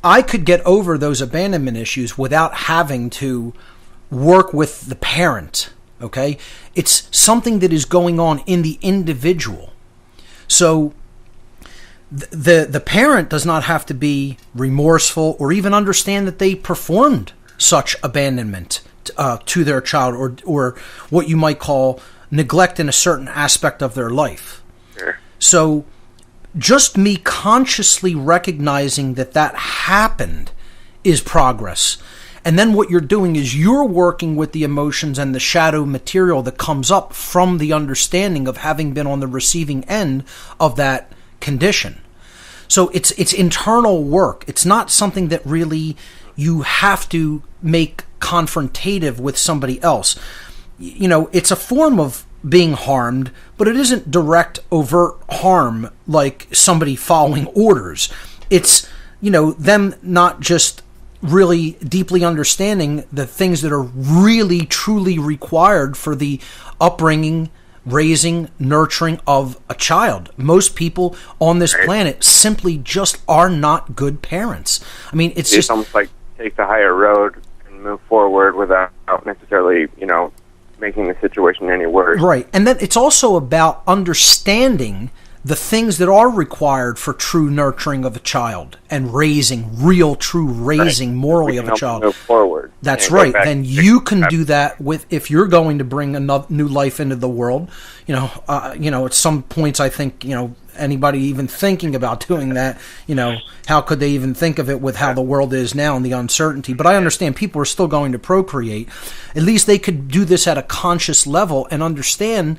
S3: I could get over those abandonment issues without having to work with the parent. Okay? It's something that is going on in the individual. So the parent does not have to be remorseful or even understand that they performed such abandonment to their child, or what you might call neglect in a certain aspect of their life.
S6: Sure.
S3: So just me consciously recognizing that happened is progress. And then what you're doing is you're working with the emotions and the shadow material that comes up from the understanding of having been on the receiving end of that condition. So it's internal work. It's not something that really you have to make confrontative with somebody else. It's a form of being harmed, but it isn't direct, overt harm like somebody following orders. It's, them not just really deeply understanding the things that are really, truly required for the upbringing, raising, nurturing of a child. Most people on this planet simply just are not good parents. I mean, it's just
S6: almost like take the higher road and move forward without necessarily, making the situation any worse.
S3: Right. And then it's also about understanding the things that are required for true nurturing of a child and raising, real, true raising morally of a child.
S6: Move forward.
S3: That's right. Then you can do that if you're going to bring a new life into the world. At some points I think, anybody even thinking about doing that, how could they even think of it with how the world is now and the uncertainty? But I understand people are still going to procreate. At least they could do this at a conscious level and understand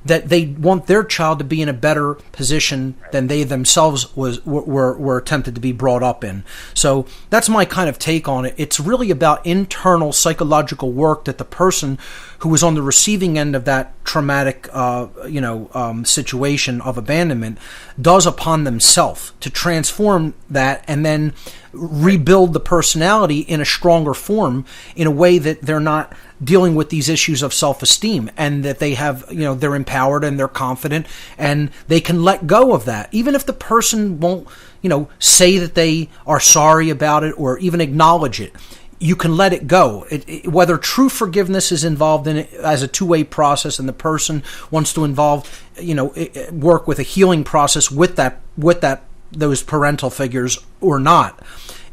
S3: that they want their child to be in a better position than they themselves were attempted to be brought up in. So that's my kind of take on it. It's really about internal psychological work that the person who was on the receiving end of that traumatic situation of abandonment does upon themselves to transform that and then rebuild the personality in a stronger form in a way that they're not dealing with these issues of self-esteem, and that they have, they're empowered and they're confident and they can let go of that. Even if the person won't, say that they are sorry about it or even acknowledge it, you can let it go. Whether true forgiveness is involved in it as a two-way process and the person wants to work with a healing process with that those parental figures or not.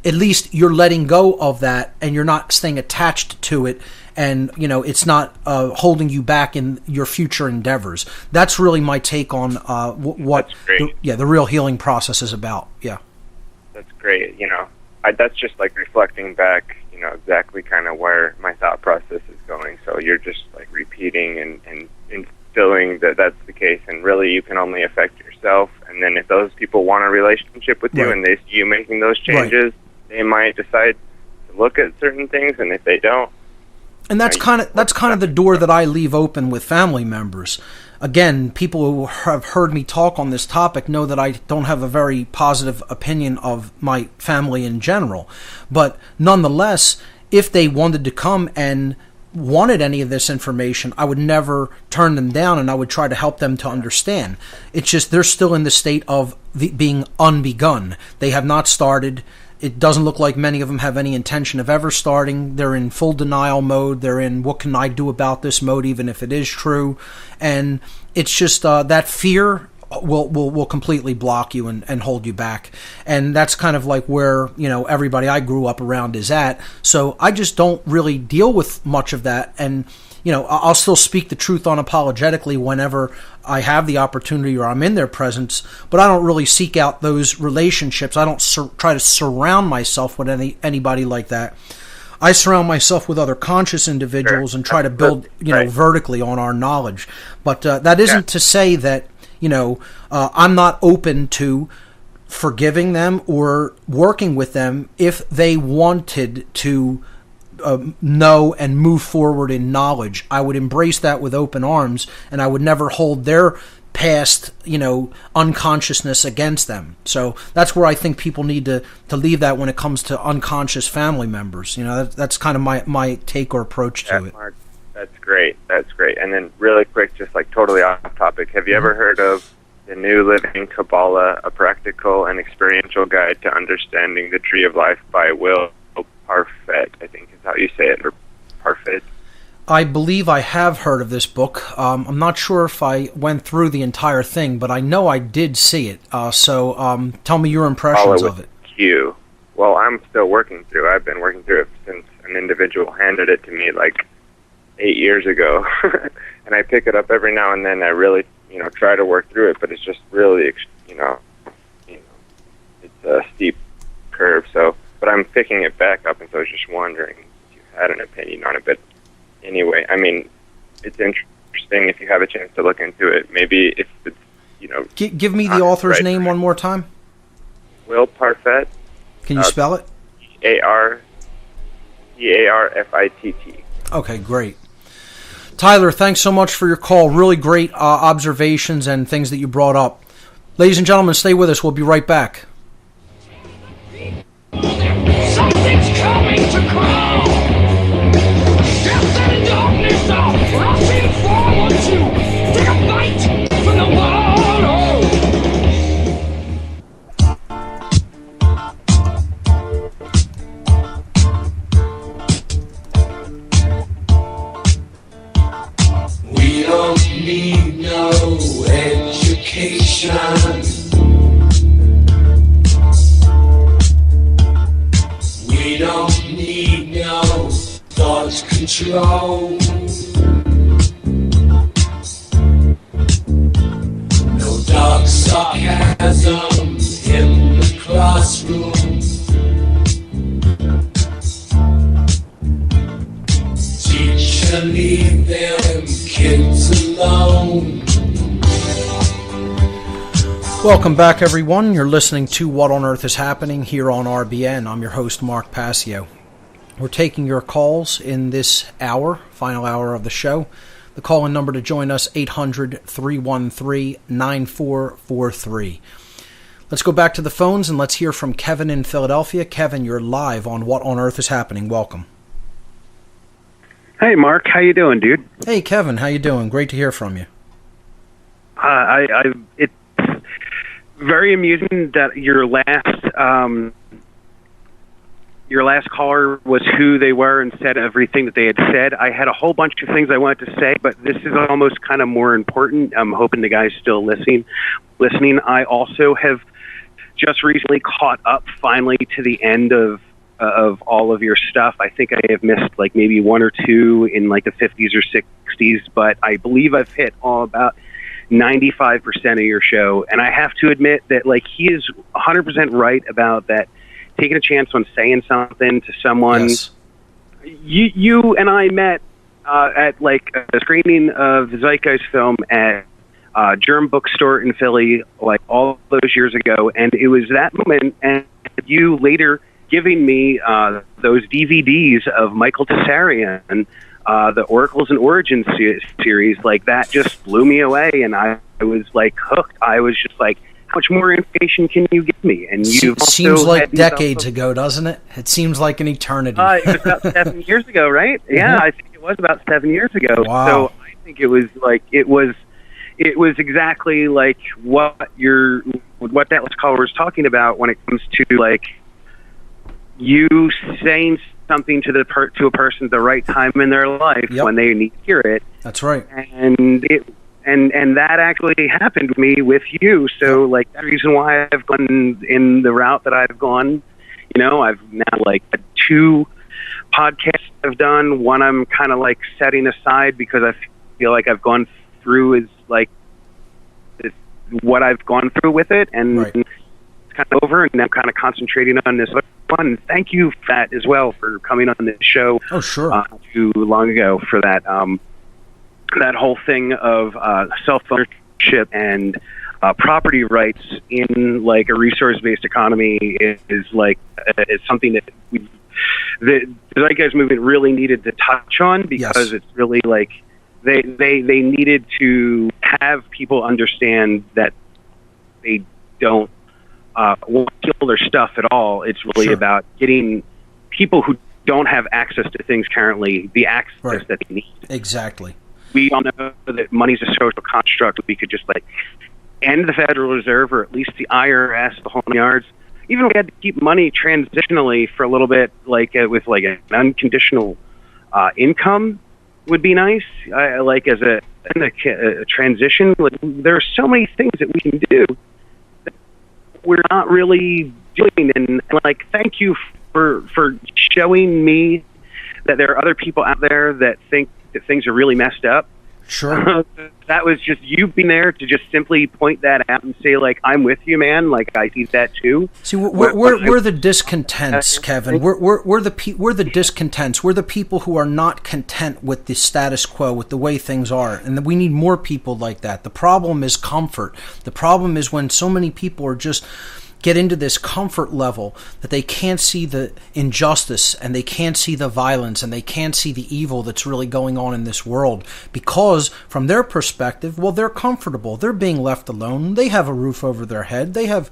S3: At least you're letting go of that, and you're not staying attached to it, and it's not holding you back in your future endeavors. That's really my take on what the real healing process is about. Yeah,
S6: that's great. That's just like reflecting back, exactly kind of where my thought process is going. So you're just like repeating and instilling that that's the case, and really you can only affect yourself. And then if those people want a relationship with you and they see you making those changes, they might decide to look at certain things, and if they don't,
S3: and that's kind of the door that I leave open with family members. Again, people who have heard me talk on this topic know that I don't have a very positive opinion of my family in general. But nonetheless, if they wanted to come and wanted any of this information, I would never turn them down, and I would try to help them to understand. It's just they're still in the state of being unbegun. They have not started. It doesn't look like many of them have any intention of ever starting. They're in full denial mode. They're in what can I do about this mode, even if it is true. And it's just that fear will completely block you and hold you back. And that's kind of like where everybody I grew up around is at. So I just don't really deal with much of that. And I'll still speak the truth unapologetically whenever I have the opportunity or I'm in their presence, but I don't really seek out those relationships. I don't try to surround myself with anybody like that. I surround myself with other conscious individuals and try to build, vertically on our knowledge. But that isn't to say that, I'm not open to forgiving them or working with them if they wanted to know and move forward in knowledge. I would embrace that with open arms, and I would never hold their past, unconsciousness against them. So that's where I think people need to leave that when it comes to unconscious family members. That's kind of my take or approach to it.
S6: Mark, that's great. And then really quick, just like totally off topic, have you ever heard of the New Living Kabbalah, a practical and experiential guide to understanding the Tree of Life by Will Parfait, I think is how you say it, or Parfait?
S3: I believe I have heard of this book. I'm not sure if I went through the entire thing, but I know I did see it. So tell me your impressions of it.
S6: Q. Well, I'm still working through it. I've been working through it since an individual handed it to me like 8 years ago. And I pick it up every now and then. I really, try to work through it, but it's just really, it's a steep curve. So, but I'm picking it back up, and so I was just wondering if you had an opinion on it. But anyway, I mean, it's interesting if you have a chance to look into it. Maybe if it's,
S3: Give me the author's name one more time.
S6: Will Parfait.
S3: Can you spell it?
S6: Parfitt.
S3: Okay, great. Tyler, thanks so much for your call. Really great observations and things that you brought up. Ladies and gentlemen, stay with us. We'll be right back.
S5: Something's coming to crawl. Death and darkness are rushing forward to take a fight from the wall.
S7: We don't need no education. We don't need no thought control. No dark sarcasm in the classroom. Teacher, leave them kids alone.
S3: Welcome back, everyone. You're listening to What on Earth is Happening here on RBN. I'm your host, Mark Passio. We're taking your calls in this hour, final hour of the show. The call-in number to join us, 800-313-9443. Let's go back to the phones and let's hear from Kevin in Philadelphia. Kevin, you're live on What on Earth is Happening. Welcome.
S8: Hey, Mark. How you doing, dude?
S3: Hey, Kevin. How you doing? Great to hear from you.
S8: It's very amusing that your last caller was who they were and said everything that they had said. I had a whole bunch of things I wanted to say, but this is almost kind of more important. I'm hoping the guy's still listening. I also have just recently caught up finally to the end of all of your stuff. I think I have missed like maybe one or two in like the 50s or 60s, but I believe I've hit all about 95% of your show. And I have to admit that like he is 100% right about that. Taking a chance on saying something to someone.
S3: Yes.
S8: You and I met at like a screening of the Zeitgeist film at Germ Bookstore in Philly, like all those years ago, and it was that moment, and you later giving me those DVDs of Michael Tessarian, the Oracles and Origins series, like that just blew me away, and I was like hooked. I was just like, how much more information can you give me? And you
S3: seems like decades ago, doesn't it? It seems like an eternity.
S8: It was about 7 years ago, right? Yeah, I think it was about 7 years ago.
S3: Wow.
S8: So I think it was like it was exactly like what that caller was talking about when it comes to like you saying something to a person at the right time in their life when they need to hear it.
S3: That's right.
S8: And that actually happened to me with you. So like that reason why I've gone in the route that I've gone. You know, I've now like 2 podcasts I've done. One I'm kind of like setting aside because I feel like I've gone through is like what I've gone through with it, and it's kind of over. And I'm kind of concentrating on this one. Thank you, Fat, as well, for coming on this show.
S3: Oh, sure.
S8: Too long ago for that. That whole thing of self-ownership and property rights in like a resource-based economy is like is something that the Zeitgeist movement really needed to touch on, because it's really like they needed to have people understand that they don't want to kill their stuff at all. It's really about getting people who don't have access to things currently the access that they need.
S3: Exactly.
S8: We all know that money's a social construct. We could just like end the Federal Reserve, or at least the IRS, the whole yards. Even if we had to keep money transitionally for a little bit, like with like an unconditional income, would be nice. Like as a transition, like, there are so many things that we can do that we're not really doing. And like, thank you for showing me that there are other people out there that think that things are really messed up.
S3: Sure.
S8: That was just you being there to just simply point that out and say, like, I'm with you, man. Like, I see that too.
S3: See, we're the discontents, Kevin. We're the discontents. We're the people who are not content with the status quo, with the way things are, and we need more people like that. The problem is comfort. The problem is when so many people are just get into this comfort level that they can't see the injustice, and they can't see the violence, and they can't see the evil that's really going on in this world, because from their perspective, well, they're comfortable. They're being left alone. They have a roof over their head. They have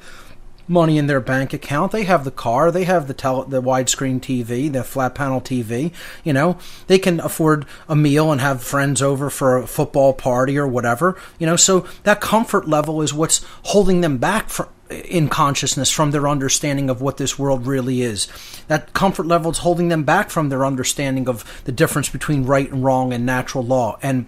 S3: money in their bank account. They have the car. They have the widescreen TV, the flat panel TV. You know, they can afford a meal and have friends over for a football party or whatever. You know, so that comfort level is what's holding them back in consciousness from their understanding of what this world really is. That comfort level is holding them back from their understanding of the difference between right and wrong and natural law. And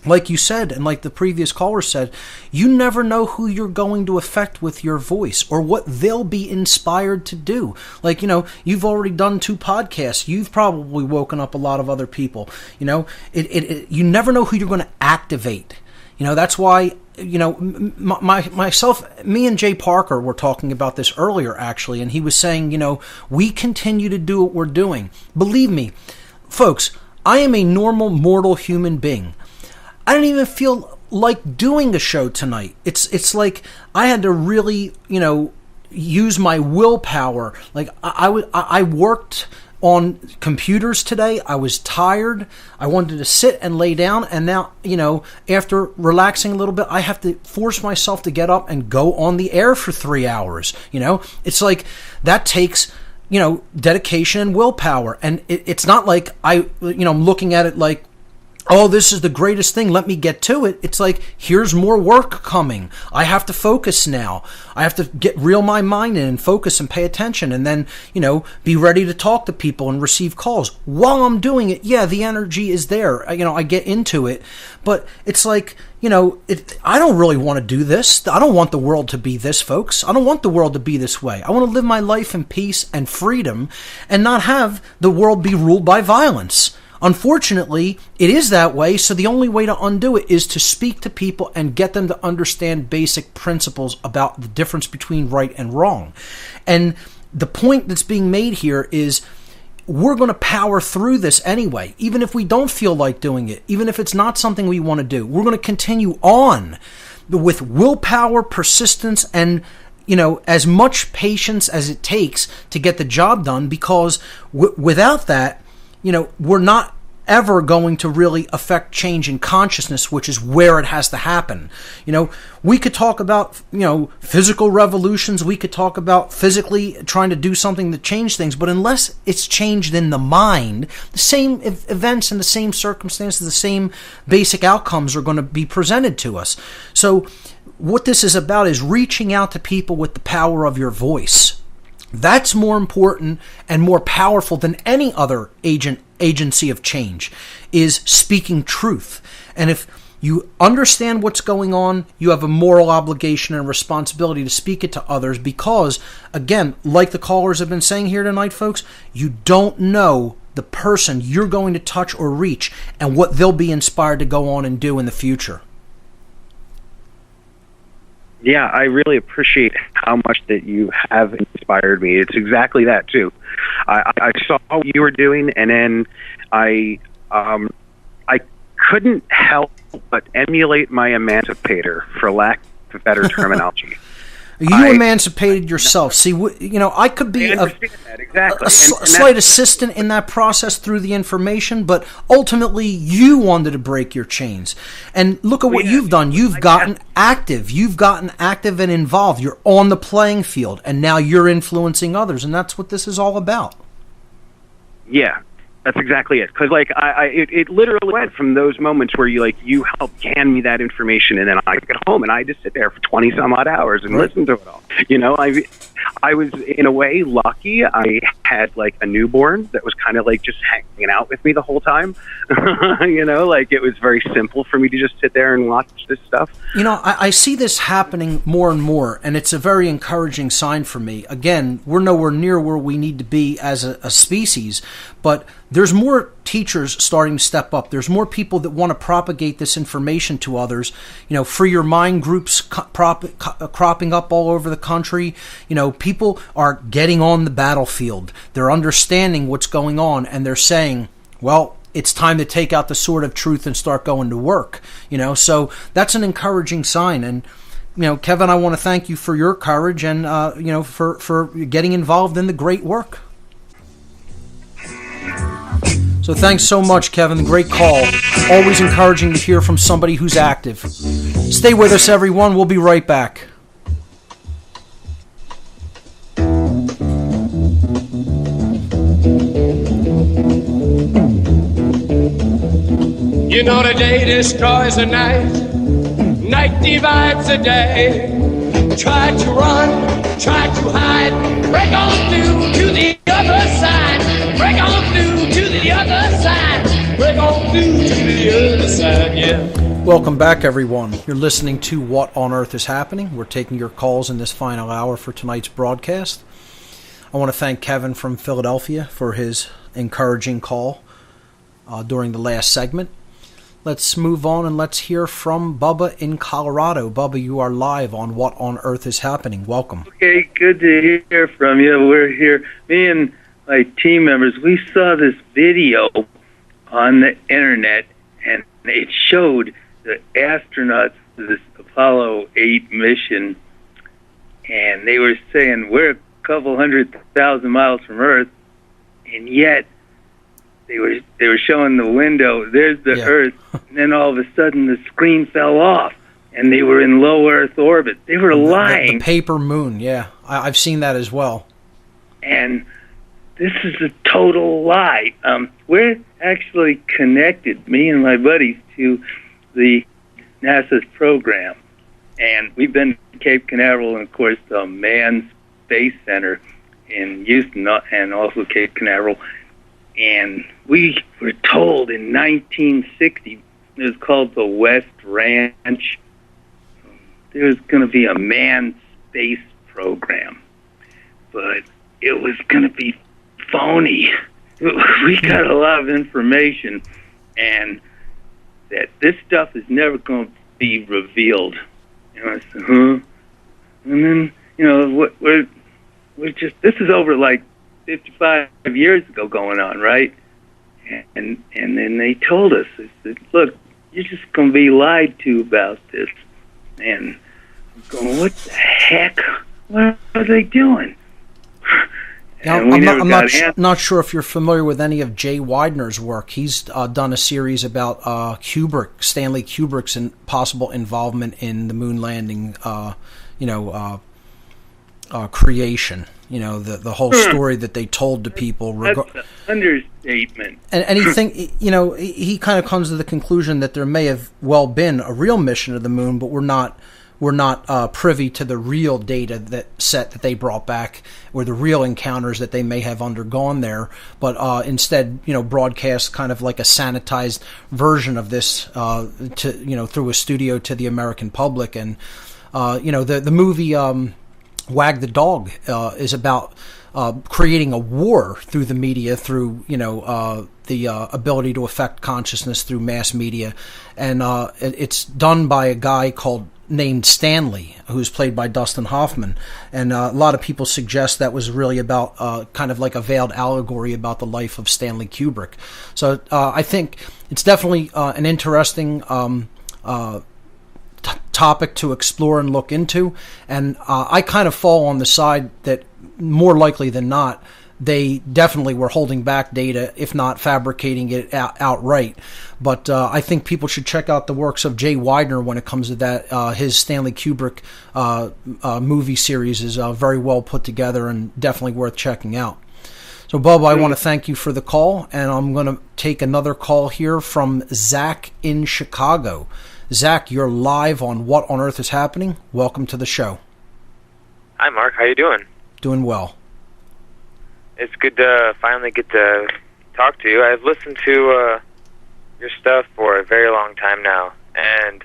S3: like you said, and like the previous caller said, you never know who you're going to affect with your voice or what they'll be inspired to do. Like, you know, you've already done 2 podcasts. You've probably woken up a lot of other people. You know, you never know who you're going to activate. You know, that's why, you know, me and Jay Parker were talking about this earlier, actually, and he was saying, you know, we continue to do what we're doing. Believe me, folks, I am a normal, mortal human being. I didn't even feel like doing a show tonight. It's like I had to really, you know, use my willpower. Like I worked on computers today. I was tired. I wanted to sit and lay down, and now, you know, after relaxing a little bit, I have to force myself to get up and go on the air for 3 hours. You know, it's like that takes, you know, dedication and willpower. And it's not like I'm looking at it like oh, this is the greatest thing, let me get to it. It's like, here's more work coming. I have to focus now. I have to reel my mind in and focus and pay attention, and then, be ready to talk to people and receive calls. While I'm doing it, yeah, the energy is there. I get into it, but it's like, I don't really want to do this. I don't want the world to be this, folks. I don't want the world to be this way. I want to live my life in peace and freedom and not have the world be ruled by violence. Unfortunately, it is that way, so the only way to undo it is to speak to people and get them to understand basic principles about the difference between right and wrong. And the point that's being made here is we're going to power through this anyway, even if we don't feel like doing it, even if it's not something we want to do. We're going to continue on with willpower, persistence, and as much patience as it takes to get the job done, because without that, we're not ever going to really affect change in consciousness, which is where it has to happen. We could talk about, physical revolutions. We could talk about physically trying to do something to change things. But unless it's changed in the mind, the same events and the same circumstances, the same basic outcomes are going to be presented to us. So what this is about is reaching out to people with the power of your voice. That's more important and more powerful than any other agency of change, is speaking truth. And if you understand what's going on, you have a moral obligation and responsibility to speak it to others, because, again, like the callers have been saying here tonight, folks, you don't know the person you're going to touch or reach and what they'll be inspired to go on and do in the future.
S8: Yeah, I really appreciate how much that you have inspired me. It's exactly that too. I saw what you were doing, and then I couldn't help but emulate my emancipator, for lack of better terminology.
S3: You emancipated yourself. See, I could be
S8: exactly.
S3: a slight assistant in that process through the information, but ultimately you wanted to break your chains. And look at what you've done. You've gotten active. You've gotten active and involved. You're on the playing field, and now you're influencing others, and that's what this is all about.
S8: Yeah. That's exactly it. Because it literally went from those moments where you helped can me that information, and then I get home and I just sit there for 20 some odd hours and listen to it all. I was in a way lucky. I had a newborn that was kind of just hanging out with me the whole time. It was very simple for me to just sit there and watch this stuff.
S3: I see this happening more and more, and it's a very encouraging sign for me. Again, we're nowhere near where we need to be as a species, but there's more teachers starting to step up. There's more people that want to propagate this information to others. Free your mind groups cropping up all over the country. People are getting on the battlefield. They're understanding what's going on, and they're saying, well, it's time to take out the sword of truth and start going to work. So that's an encouraging sign. And Kevin, I want to thank you for your courage and for getting involved in the great work. So thanks so much, Kevin. Great call. Always encouraging to hear from somebody who's active. Stay with us, everyone. We'll be right back.
S5: The day destroys the night. Night divides the day. Try to run, try to hide. Break on through to the other side. Break on through to the other side. Break on through to the other side, yeah.
S3: Welcome back, everyone. You're listening to What on Earth is Happening. We're taking your calls in this final hour for tonight's broadcast. I want to thank Kevin from Philadelphia for his encouraging call during the last segment. Let's move on and let's hear from Bubba in Colorado. Bubba, you are live on What on Earth is Happening. Welcome.
S9: Okay, good to hear from you. We're here. Me and my team members, we saw this video on the internet, and it showed the astronauts of this Apollo 8 mission, and they were saying, we're a couple 100,000 miles from Earth, and yet they were showing the window, there's the Earth, and then all of a sudden the screen fell off, and they were in low Earth orbit. They were lying.
S3: The paper moon, yeah. I've seen that as well.
S9: And this is a total lie. We're actually connected, me and my buddies, to the NASA's program. And we've been to Cape Canaveral and, of course, the Manned Space Center in Houston and also Cape Canaveral. And we were told in 1960, it was called the West Ranch, there was going to be a manned space program. But it was going to be phony. We got a lot of information, and that this stuff is never going to be revealed. You know, I said, huh? And then, you know, we're just, this is over like 55 years ago going on, right? And then they told us, they said, look, you're just going to be lied to about this. And I'm going, what the heck? What are they doing?
S3: Now, I'm not sure if you're familiar with any of Jay Weidner's work. He's done a series about Stanley Kubrick's possible involvement in the moon landing, creation. You know, the whole story that they told to people.
S9: That's an understatement.
S3: And he you know, he kind of comes to the conclusion that there may have well been a real mission to the moon, but we're not privy to the real data that they brought back, or the real encounters that they may have undergone there, but instead, you know, broadcast kind of like a sanitized version of this through a studio to the American public. And the movie Wag the Dog is about creating a war through the media, through the ability to affect consciousness through mass media, and it's done by a guy named Stanley, who's played by Dustin Hoffman. And a lot of people suggest that was really about kind of like a veiled allegory about the life of Stanley Kubrick. So I think it's definitely an interesting topic to explore and look into. And I kind of fall on the side that more likely than not, they definitely were holding back data, if not fabricating it outright. But I think people should check out the works of Jay Weidner when it comes to that. His Stanley Kubrick movie series is very well put together and definitely worth checking out. So, Bub, I want to thank you for the call, and I'm going to take another call here from Zach in Chicago. Zach, you're live on What on Earth is Happening. Welcome to the show.
S10: Hi, Mark. How you doing?
S3: Doing well.
S10: It's good to finally get to talk to you. I've listened to your stuff for a very long time now, and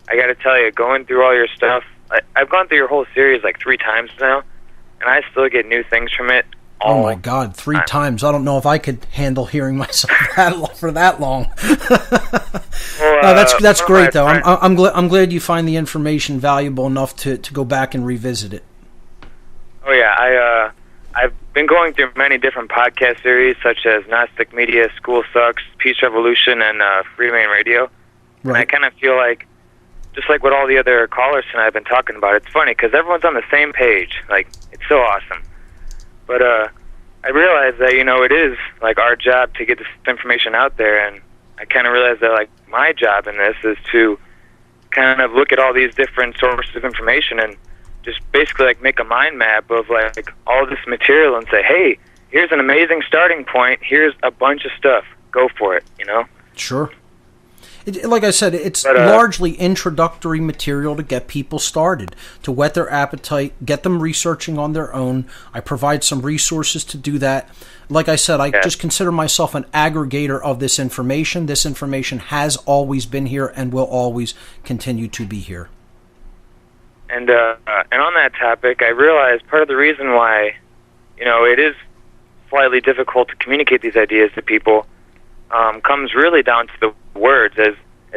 S10: I got to tell you, going through all your stuff, I've gone through your whole series like 3 times now, and I still get new things from it.
S3: Oh my God, 3 times! I don't know if I could handle hearing myself for that long. No, that's great though. I'm glad you find the information valuable enough to go back and revisit it.
S10: Oh yeah, I've been going through many different podcast series, such as Gnostic Media, School Sucks, Peace Revolution, and Free Reign Radio. Right. And I kind of feel like, just like what all the other callers tonight have been talking about, it's funny because everyone's on the same page. Like, it's so awesome. But I realize that, it is like our job to get this information out there, and I kind of realize that like my job in this is to kind of look at all these different sources of information and just basically like make a mind map of like all this material and say, hey, here's an amazing starting point. Here's a bunch of stuff. Go for it,
S3: Sure. Like I said, it's largely introductory material to get people started, to whet their appetite, get them researching on their own. I provide some resources to do that. Like I said, I just consider myself an aggregator of this information. This information has always been here and will always continue to be here.
S10: And on that topic, I realized part of the reason why, it is slightly difficult to communicate these ideas to people comes really down to the words. As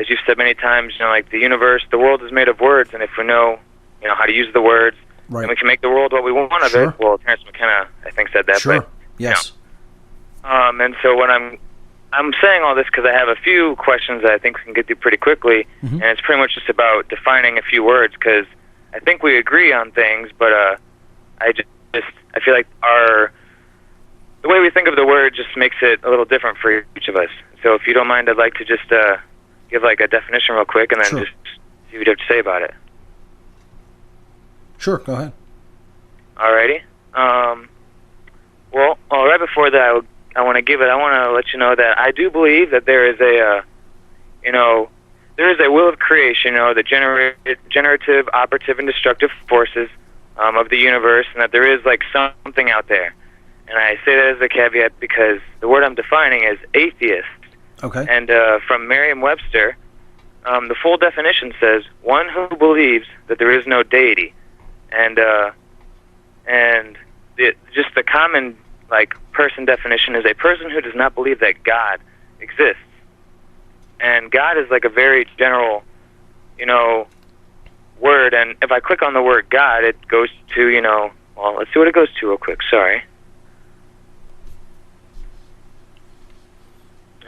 S10: you've said many times, like the universe, the world is made of words, and if we know, how to use the words, then we can make the world what we want of it. Well, Terence McKenna, I think, said that.
S3: Sure.
S10: But,
S3: yes.
S10: And so when I'm saying all this because I have a few questions that I think we can get through pretty quickly, and it's pretty much just about defining a few words, because I think we agree on things, but I feel like the way we think of the word just makes it a little different for each of us. So if you don't mind, I'd like to just give like a definition real quick and then just see what you have to say about it. Well, right before that, I want to let you know that I do believe that there is there is a will of creation, the generative, operative, and destructive forces of the universe, and that there is like something out there. And I say that as a caveat because the word I'm defining is atheist.
S3: Okay.
S10: And from Merriam-Webster, the full definition says one who believes that there is no deity, and just the common person definition is a person who does not believe that God exists. And God is like a very general, word. And if I click on the word God, it goes to, well, let's see what it goes to real quick. Sorry.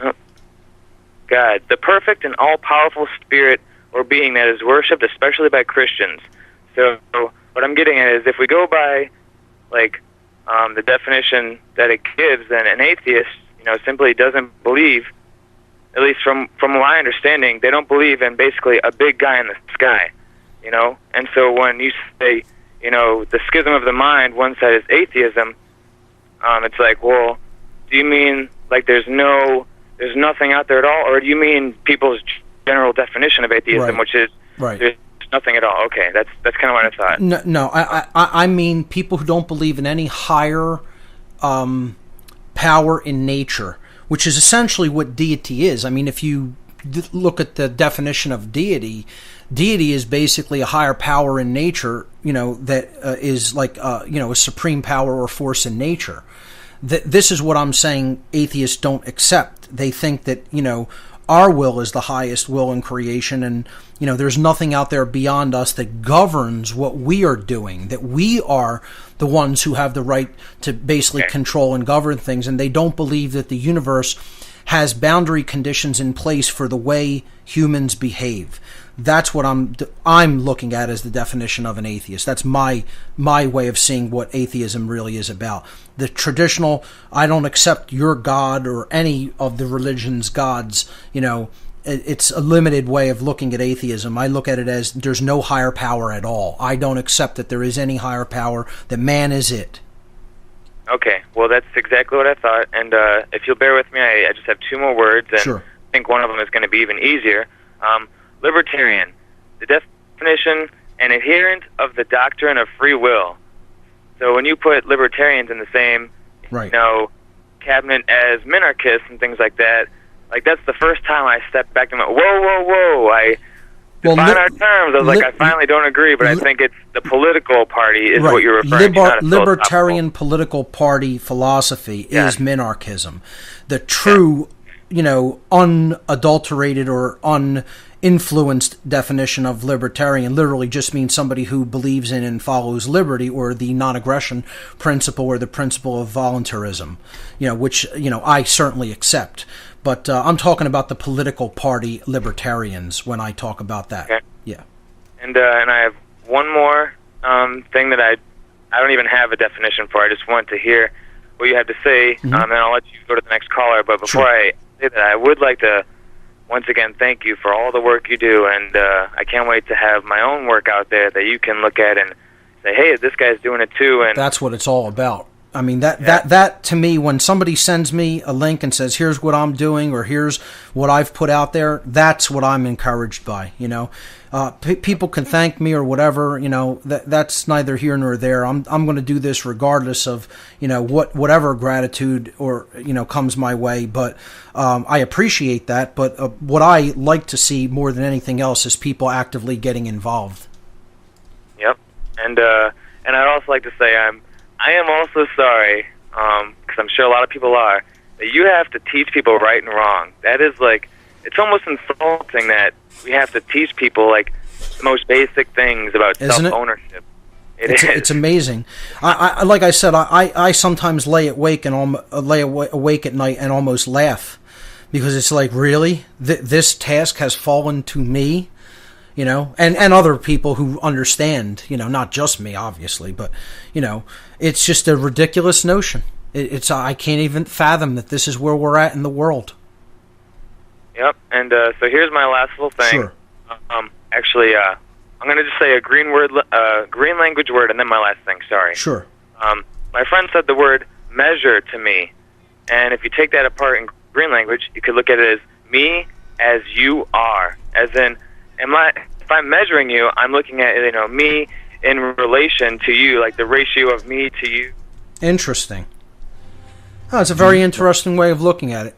S10: Oh. God, the perfect and all-powerful spirit or being that is worshipped, especially by Christians. So what I'm getting at is if we go by, the definition that it gives, then an atheist, simply doesn't believe, at least from my understanding, they don't believe in basically a big guy in the sky, And so when you say, the schism of the mind, one side is atheism, it's like, well, do you mean there's nothing out there at all, or do you mean people's general definition of atheism,
S3: right.
S10: which is there's nothing at all? Okay, that's kind of what I thought.
S3: No, I mean people who don't believe in any higher power in nature, which is essentially what deity is. I mean, if you look at the definition of deity is basically a higher power in nature, that is a supreme power or force in nature. This is what I'm saying atheists don't accept. They think that, our will is the highest will in creation, and, there's nothing out there beyond us that governs what we are doing, that we are the ones who have the right to basically control and govern things, and they don't believe that the universe has boundary conditions in place for the way humans behave. That's what I'm looking at as the definition of an atheist. That's my way of seeing what atheism really is about. The traditional, I don't accept your God or any of the religion's gods, it's a limited way of looking at atheism. I look at it as there's no higher power at all. I don't accept that there is any higher power, that man is it.
S10: Okay, well, that's exactly what I thought. And if you'll bear with me, I just have two more words, and
S3: sure.
S10: I think one of them is going to be even easier. Libertarian, the definition, an adherent of the doctrine of free will. So when you put libertarians in the same,
S3: right.
S10: cabinet as minarchists and things like that, that's the first time I stepped back and went, whoa, I define our terms. I was I finally don't agree, but I think it's the political party is
S3: right.
S10: what you're referring to. Not
S3: libertarian political party philosophy is minarchism. The true, unadulterated or uninfluenced definition of libertarian literally just means somebody who believes in and follows liberty or the non-aggression principle or the principle of voluntarism, which, I certainly accept. But I'm talking about the political party libertarians when I talk about that.
S10: Okay.
S3: Yeah.
S10: And I have one more thing that I don't even have a definition for. I just want to hear what you have to say, and then I'll let you go to the next caller. But before I say that, I would like to once again thank you for all the work you do, and I can't wait to have my own work out there that you can look at and say, hey, this guy's doing it too. And
S3: that's what it's all about. I mean, that to me, when somebody sends me a link and says, here's what I'm doing or here's what I've put out there, that's what I'm encouraged by, people can thank me or whatever, that's neither here nor there. I'm going to do this regardless of, whatever gratitude or, comes my way. But I appreciate that. But what I like to see more than anything else is people actively getting involved.
S10: Yep. And I'd also like to say I am also sorry, because I'm sure a lot of people are, that you have to teach people right and wrong. That is it's almost insulting that we have to teach people the most basic things about self-ownership.
S3: It's amazing. I like I said, I sometimes lay awake at night and almost laugh because it's really this task has fallen to me. And other people who understand, not just me, obviously, but, it's just a ridiculous notion. I can't even fathom that this is where we're at in the world.
S10: Yep, and so here's my last little thing.
S3: Sure.
S10: Actually, I'm going to just say a green language word, and then my last thing, sorry.
S3: Sure.
S10: My friend said the word measure to me. And if you take that apart in green language, you could look at it as me as you are. As in, if I'm measuring you, I'm looking at, me in relation to you, like the ratio of me to you.
S3: Interesting. Oh, it's a very interesting way of looking at it.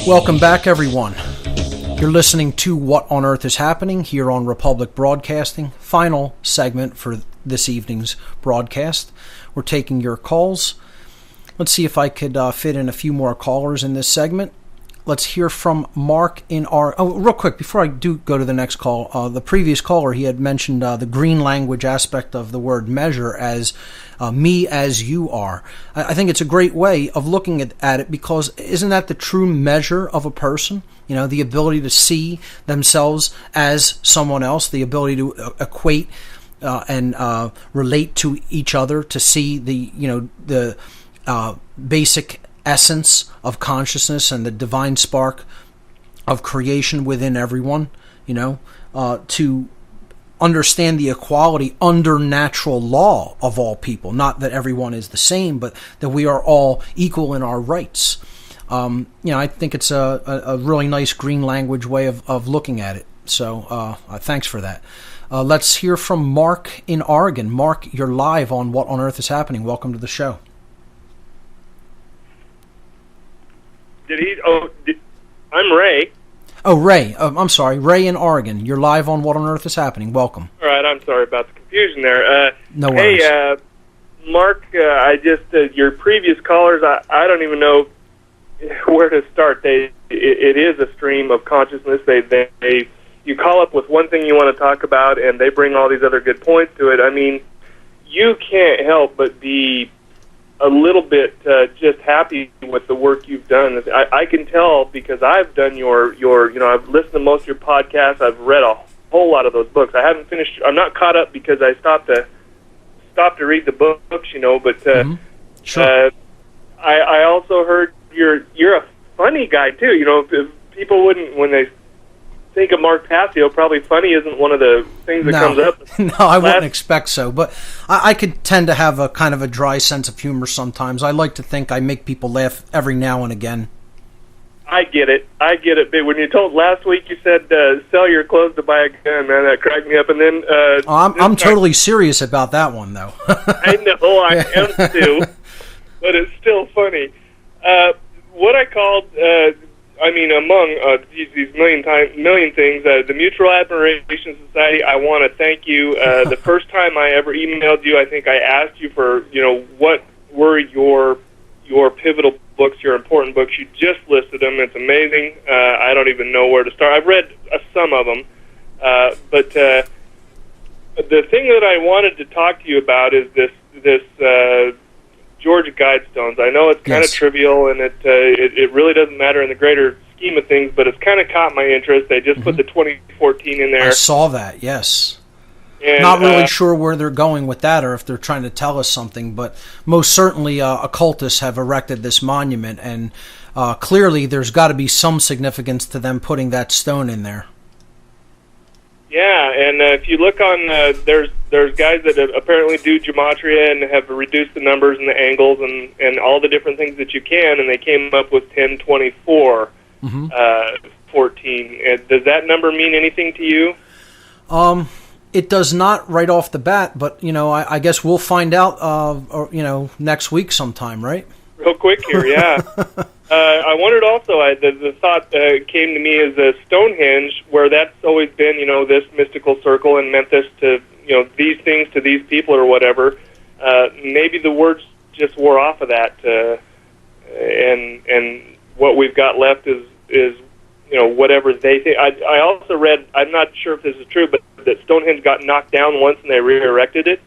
S3: Welcome back, everyone. You're listening to What on Earth is Happening here on Republic Broadcasting. Final segment for this evening's broadcast. We're taking your calls. Let's see if I could fit in a few more callers in this segment. Let's hear from Mark in our... Oh, real quick, before I do go to the next call, the previous caller, he had mentioned the green language aspect of the word measure as me as you are. I think it's a great way of looking at it, because isn't that the true measure of a person? The ability to see themselves as someone else, the ability to equate and relate to each other, to see the basic essence of consciousness and the divine spark of creation within everyone, to understand the equality under natural law of all people. Not that everyone is the same, but that we are all equal in our rights. I think it's a really nice green language way of looking at it. So thanks for that. Let's hear from Mark in Oregon. Mark, you're live on What on Earth is Happening. Welcome to the show.
S11: I'm Ray.
S3: Oh, Ray. I'm sorry. Ray in Oregon. You're live on What on Earth is Happening. Welcome.
S11: All right. I'm sorry about the confusion there.
S3: No worries.
S11: Hey, Mark, your previous callers, I don't even know where to start. It is a stream of consciousness. You call up with one thing you want to talk about, and they bring all these other good points to it. I mean, you can't help but be a little bit just happy with the work you've done. I can tell, because I've done I've listened to most of your podcasts. I've read a whole lot of those books. I haven't finished. I'm not caught up because I stopped to read the books, but
S3: sure.
S11: I also heard you're a funny guy too. If people wouldn't, when they think of Mark Passio, probably funny isn't one of the things that comes up.
S3: No, I wouldn't expect so, but I could tend to have a kind of a dry sense of humor sometimes. I like to think I make people laugh every now and again.
S11: I get it. But when you told last week, you said sell your clothes to buy a gun, man, that cracked me up. And then
S3: I'm totally serious about that one, though.
S11: I know, I am too, but it's still funny. What I called, among these million things, the Mutual Admiration Society, I want to thank you. The first time I ever emailed you, I think I asked you for, what were your pivotal books, your important books. You just listed them. It's amazing. I don't even know where to start. I've read some of them, but the thing that I wanted to talk to you about is this Georgia Guidestones. I know it's kind of trivial, and it really doesn't matter in the greater scheme of things, but it's kind of caught my interest. They just put the 2014 in there.
S3: I saw that, yes.
S11: And,
S3: not really sure where they're going with that, or if they're trying to tell us something, but most certainly occultists have erected this monument, and clearly there's got to be some significance to them putting that stone in there.
S11: Yeah, and if you look on, there's guys that apparently do gematria and have reduced the numbers and the angles and all the different things that you can, and they came up with 1024, 14. Does that number mean anything to you?
S3: It does not right off the bat, but I guess we'll find out next week sometime, right?
S11: Real quick here, yeah. I wondered also, the thought came to me as Stonehenge, where that's always been, this mystical circle and meant this to, these things to these people or whatever. Maybe the words just wore off of that, and what we've got left is whatever they think. I also read, I'm not sure if this is true, but that Stonehenge got knocked down once and they re-erected it.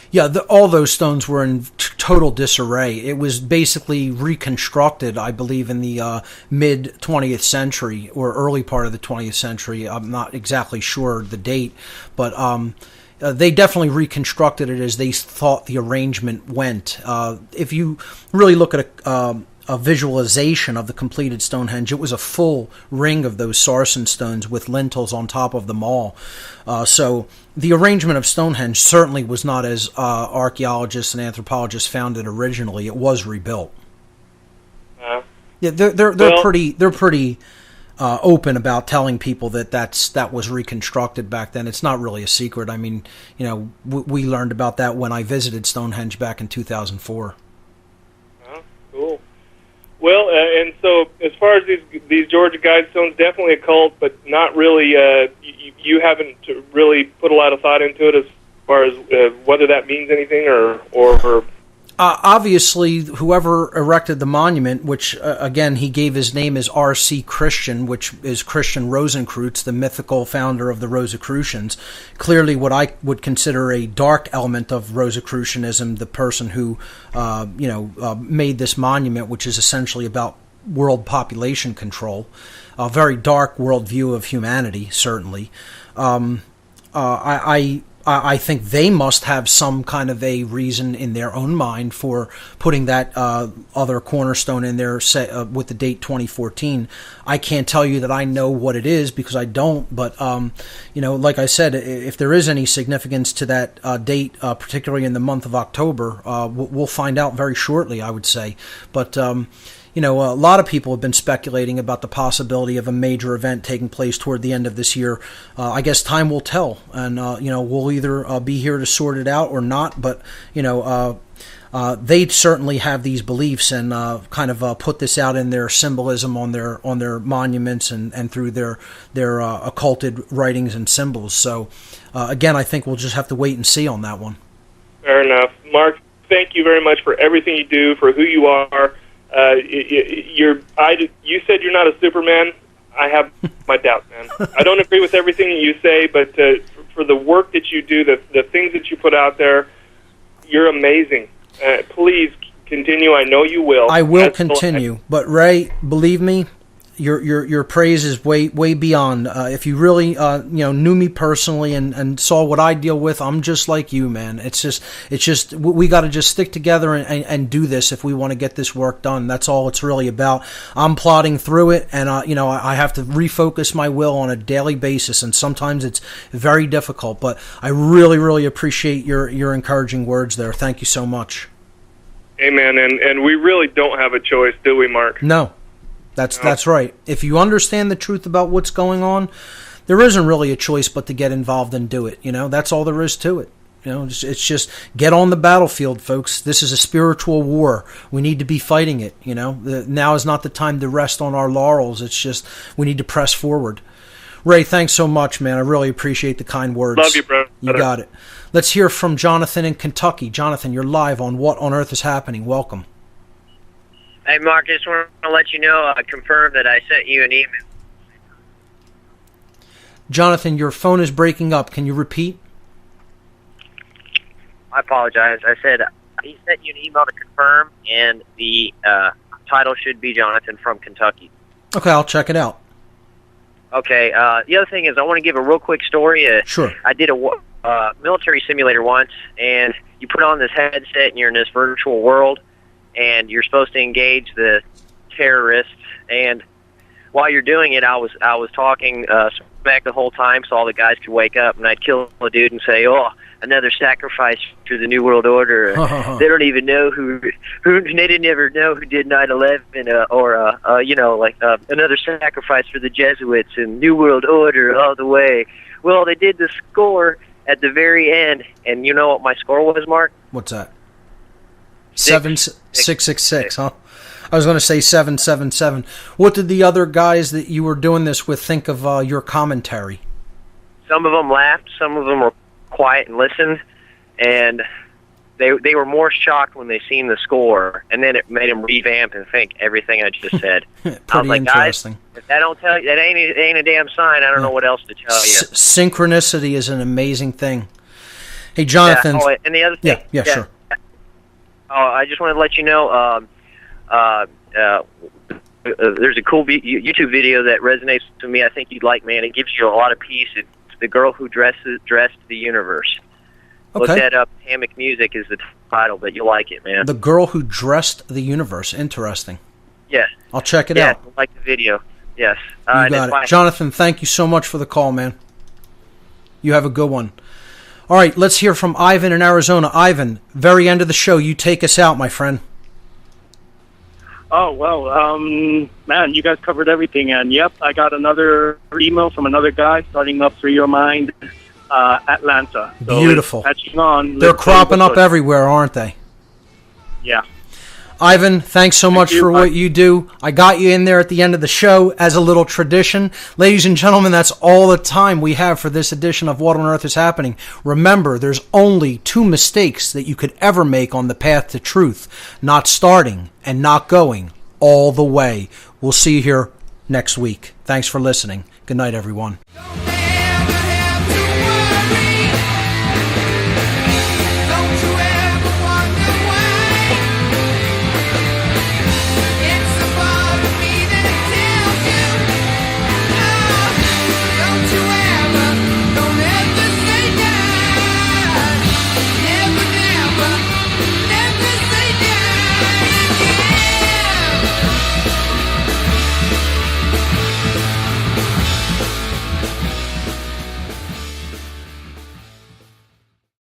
S3: Yeah, all those stones were in total disarray. It was basically reconstructed, I believe, in the mid-20th century or early part of the 20th century. I'm not exactly sure the date, but they definitely reconstructed it as they thought the arrangement went. If you really look at a visualization of the completed Stonehenge, it was a full ring of those sarsen stones with lintels on top of them all. So the arrangement of Stonehenge certainly was not as archaeologists and anthropologists found it originally. It was rebuilt. Yeah, they're pretty open about telling people that was reconstructed back then. It's not really a secret. I mean, we learned about that when I visited Stonehenge back in 2004.
S11: Cool. Well, and so as far as these Georgia Guidestones, definitely a cult, but not really. You haven't really put a lot of thought into it as far as whether that means anything or.
S3: Obviously, whoever erected the monument, which, again, he gave his name as R.C. Christian, which is Christian Rosenkreutz, the mythical founder of the Rosicrucians, clearly what I would consider a dark element of Rosicrucianism, the person who, made this monument, which is essentially about world population control, a very dark worldview of humanity, certainly. I think they must have some kind of a reason in their own mind for putting that other cornerstone in there with the date 2014. I can't tell you that I know what it is because I don't, but like I said, if there is any significance to that date, particularly in the month of October, we'll find out very shortly, I would say. But a lot of people have been speculating about the possibility of a major event taking place toward the end of this year. I guess time will tell, and we'll either be here to sort it out or not. But they certainly have these beliefs and kind of put this out in their symbolism on their monuments and through their occulted writings and symbols. So again, I think we'll just have to wait and see on that one.
S11: Fair enough, Mark. Thank you very much for everything you do, for who you are. You said you're not a Superman. I have my doubts, man. I don't agree with everything you say, but for the work that you do, the things that you put out there, you're amazing. Please continue. I know you will.
S3: I will continue. But Ray, believe me, your praise is way beyond. If you really knew me personally and saw what I deal with, I'm just like you, man. It's just we got to just stick together and do this if we want to get this work done. That's all it's really about. I'm plodding through it, and I have to refocus my will on a daily basis, and sometimes it's very difficult. But I really appreciate your encouraging words there. Thank you so much.
S11: Amen. And we really don't have a choice, do we, Mark?
S3: No. That's right. If you understand the truth about what's going on, there isn't really a choice but to get involved and do it. That's all there is to it. It's just get on the battlefield, folks. This is a spiritual war. We need to be fighting it. Now is not the time to rest on our laurels. It's just we need to press forward. Ray, thanks so much, man. I really appreciate the kind words.
S11: Love you, brother.
S3: You got it. Let's hear from Jonathan in Kentucky. Jonathan, you're live on What on Earth is Happening. Welcome.
S12: Hey, Mark, I just want to let you know, confirm that I sent you an email.
S3: Jonathan, your phone is breaking up. Can you repeat?
S12: I apologize. I said he sent you an email to confirm, and the title should be Jonathan from Kentucky.
S3: Okay, I'll check it out.
S12: Okay, the other thing is I want to give a real quick story.
S3: Sure.
S12: I did a military simulator once, and you put on this headset, and you're in this virtual world, and you're supposed to engage the terrorists. And while you're doing it, I was talking smack the whole time, so all the guys could wake up, and I'd kill a dude and say, "Oh, another sacrifice to the New World Order." They don't even know who they didn't ever know who did 9/11, or another sacrifice for the Jesuits and New World Order all the way. Well, they did the score at the very end, and you know what my score was, Mark?
S3: What's that? 666, huh? I was going to say 777. What did the other guys that you were doing this with think of your commentary?
S12: Some of them laughed. Some of them were quiet and listened, and they were more shocked when they seen the score, and then it made them revamp and think everything I just said. I was like,
S3: interesting.
S12: Guys, if that don't tell you, that ain't a damn sign. I don't know what else to tell you.
S3: Synchronicity is an amazing thing. Hey, Jonathan.
S12: Yeah. Oh, and the other thing.
S3: Yeah, sure.
S12: I just wanted to let you know, there's a cool YouTube video that resonates with me. I think you'd like, man. It gives you a lot of peace. It's the girl who dressed the universe. Look that up. Hammock Music is the title, but you'll like it, man.
S3: The Girl Who Dressed the Universe. Interesting.
S12: Yes.
S3: I'll check it out.
S12: You'll like the video. Yes.
S3: You got it. Jonathan, thank you so much for the call, man. You have a good one. All right, let's hear from Ivan in Arizona. Ivan, very end of the show, you take us out, my friend.
S13: Oh, well, man, you guys covered everything. And, yep, I got another email from another guy starting up Free Your Mind, Atlanta. So
S3: beautiful.
S13: Catching on.
S3: They're cropping up everywhere, aren't they?
S13: Yeah.
S3: Ivan, thanks so much for what you do. I got you in there at the end of the show as a little tradition. Ladies and gentlemen, that's all the time we have for this edition of What on Earth is Happening. Remember, there's only 2 mistakes that you could ever make on the path to truth. Not starting and not going all the way. We'll see you here next week. Thanks for listening. Good night, everyone.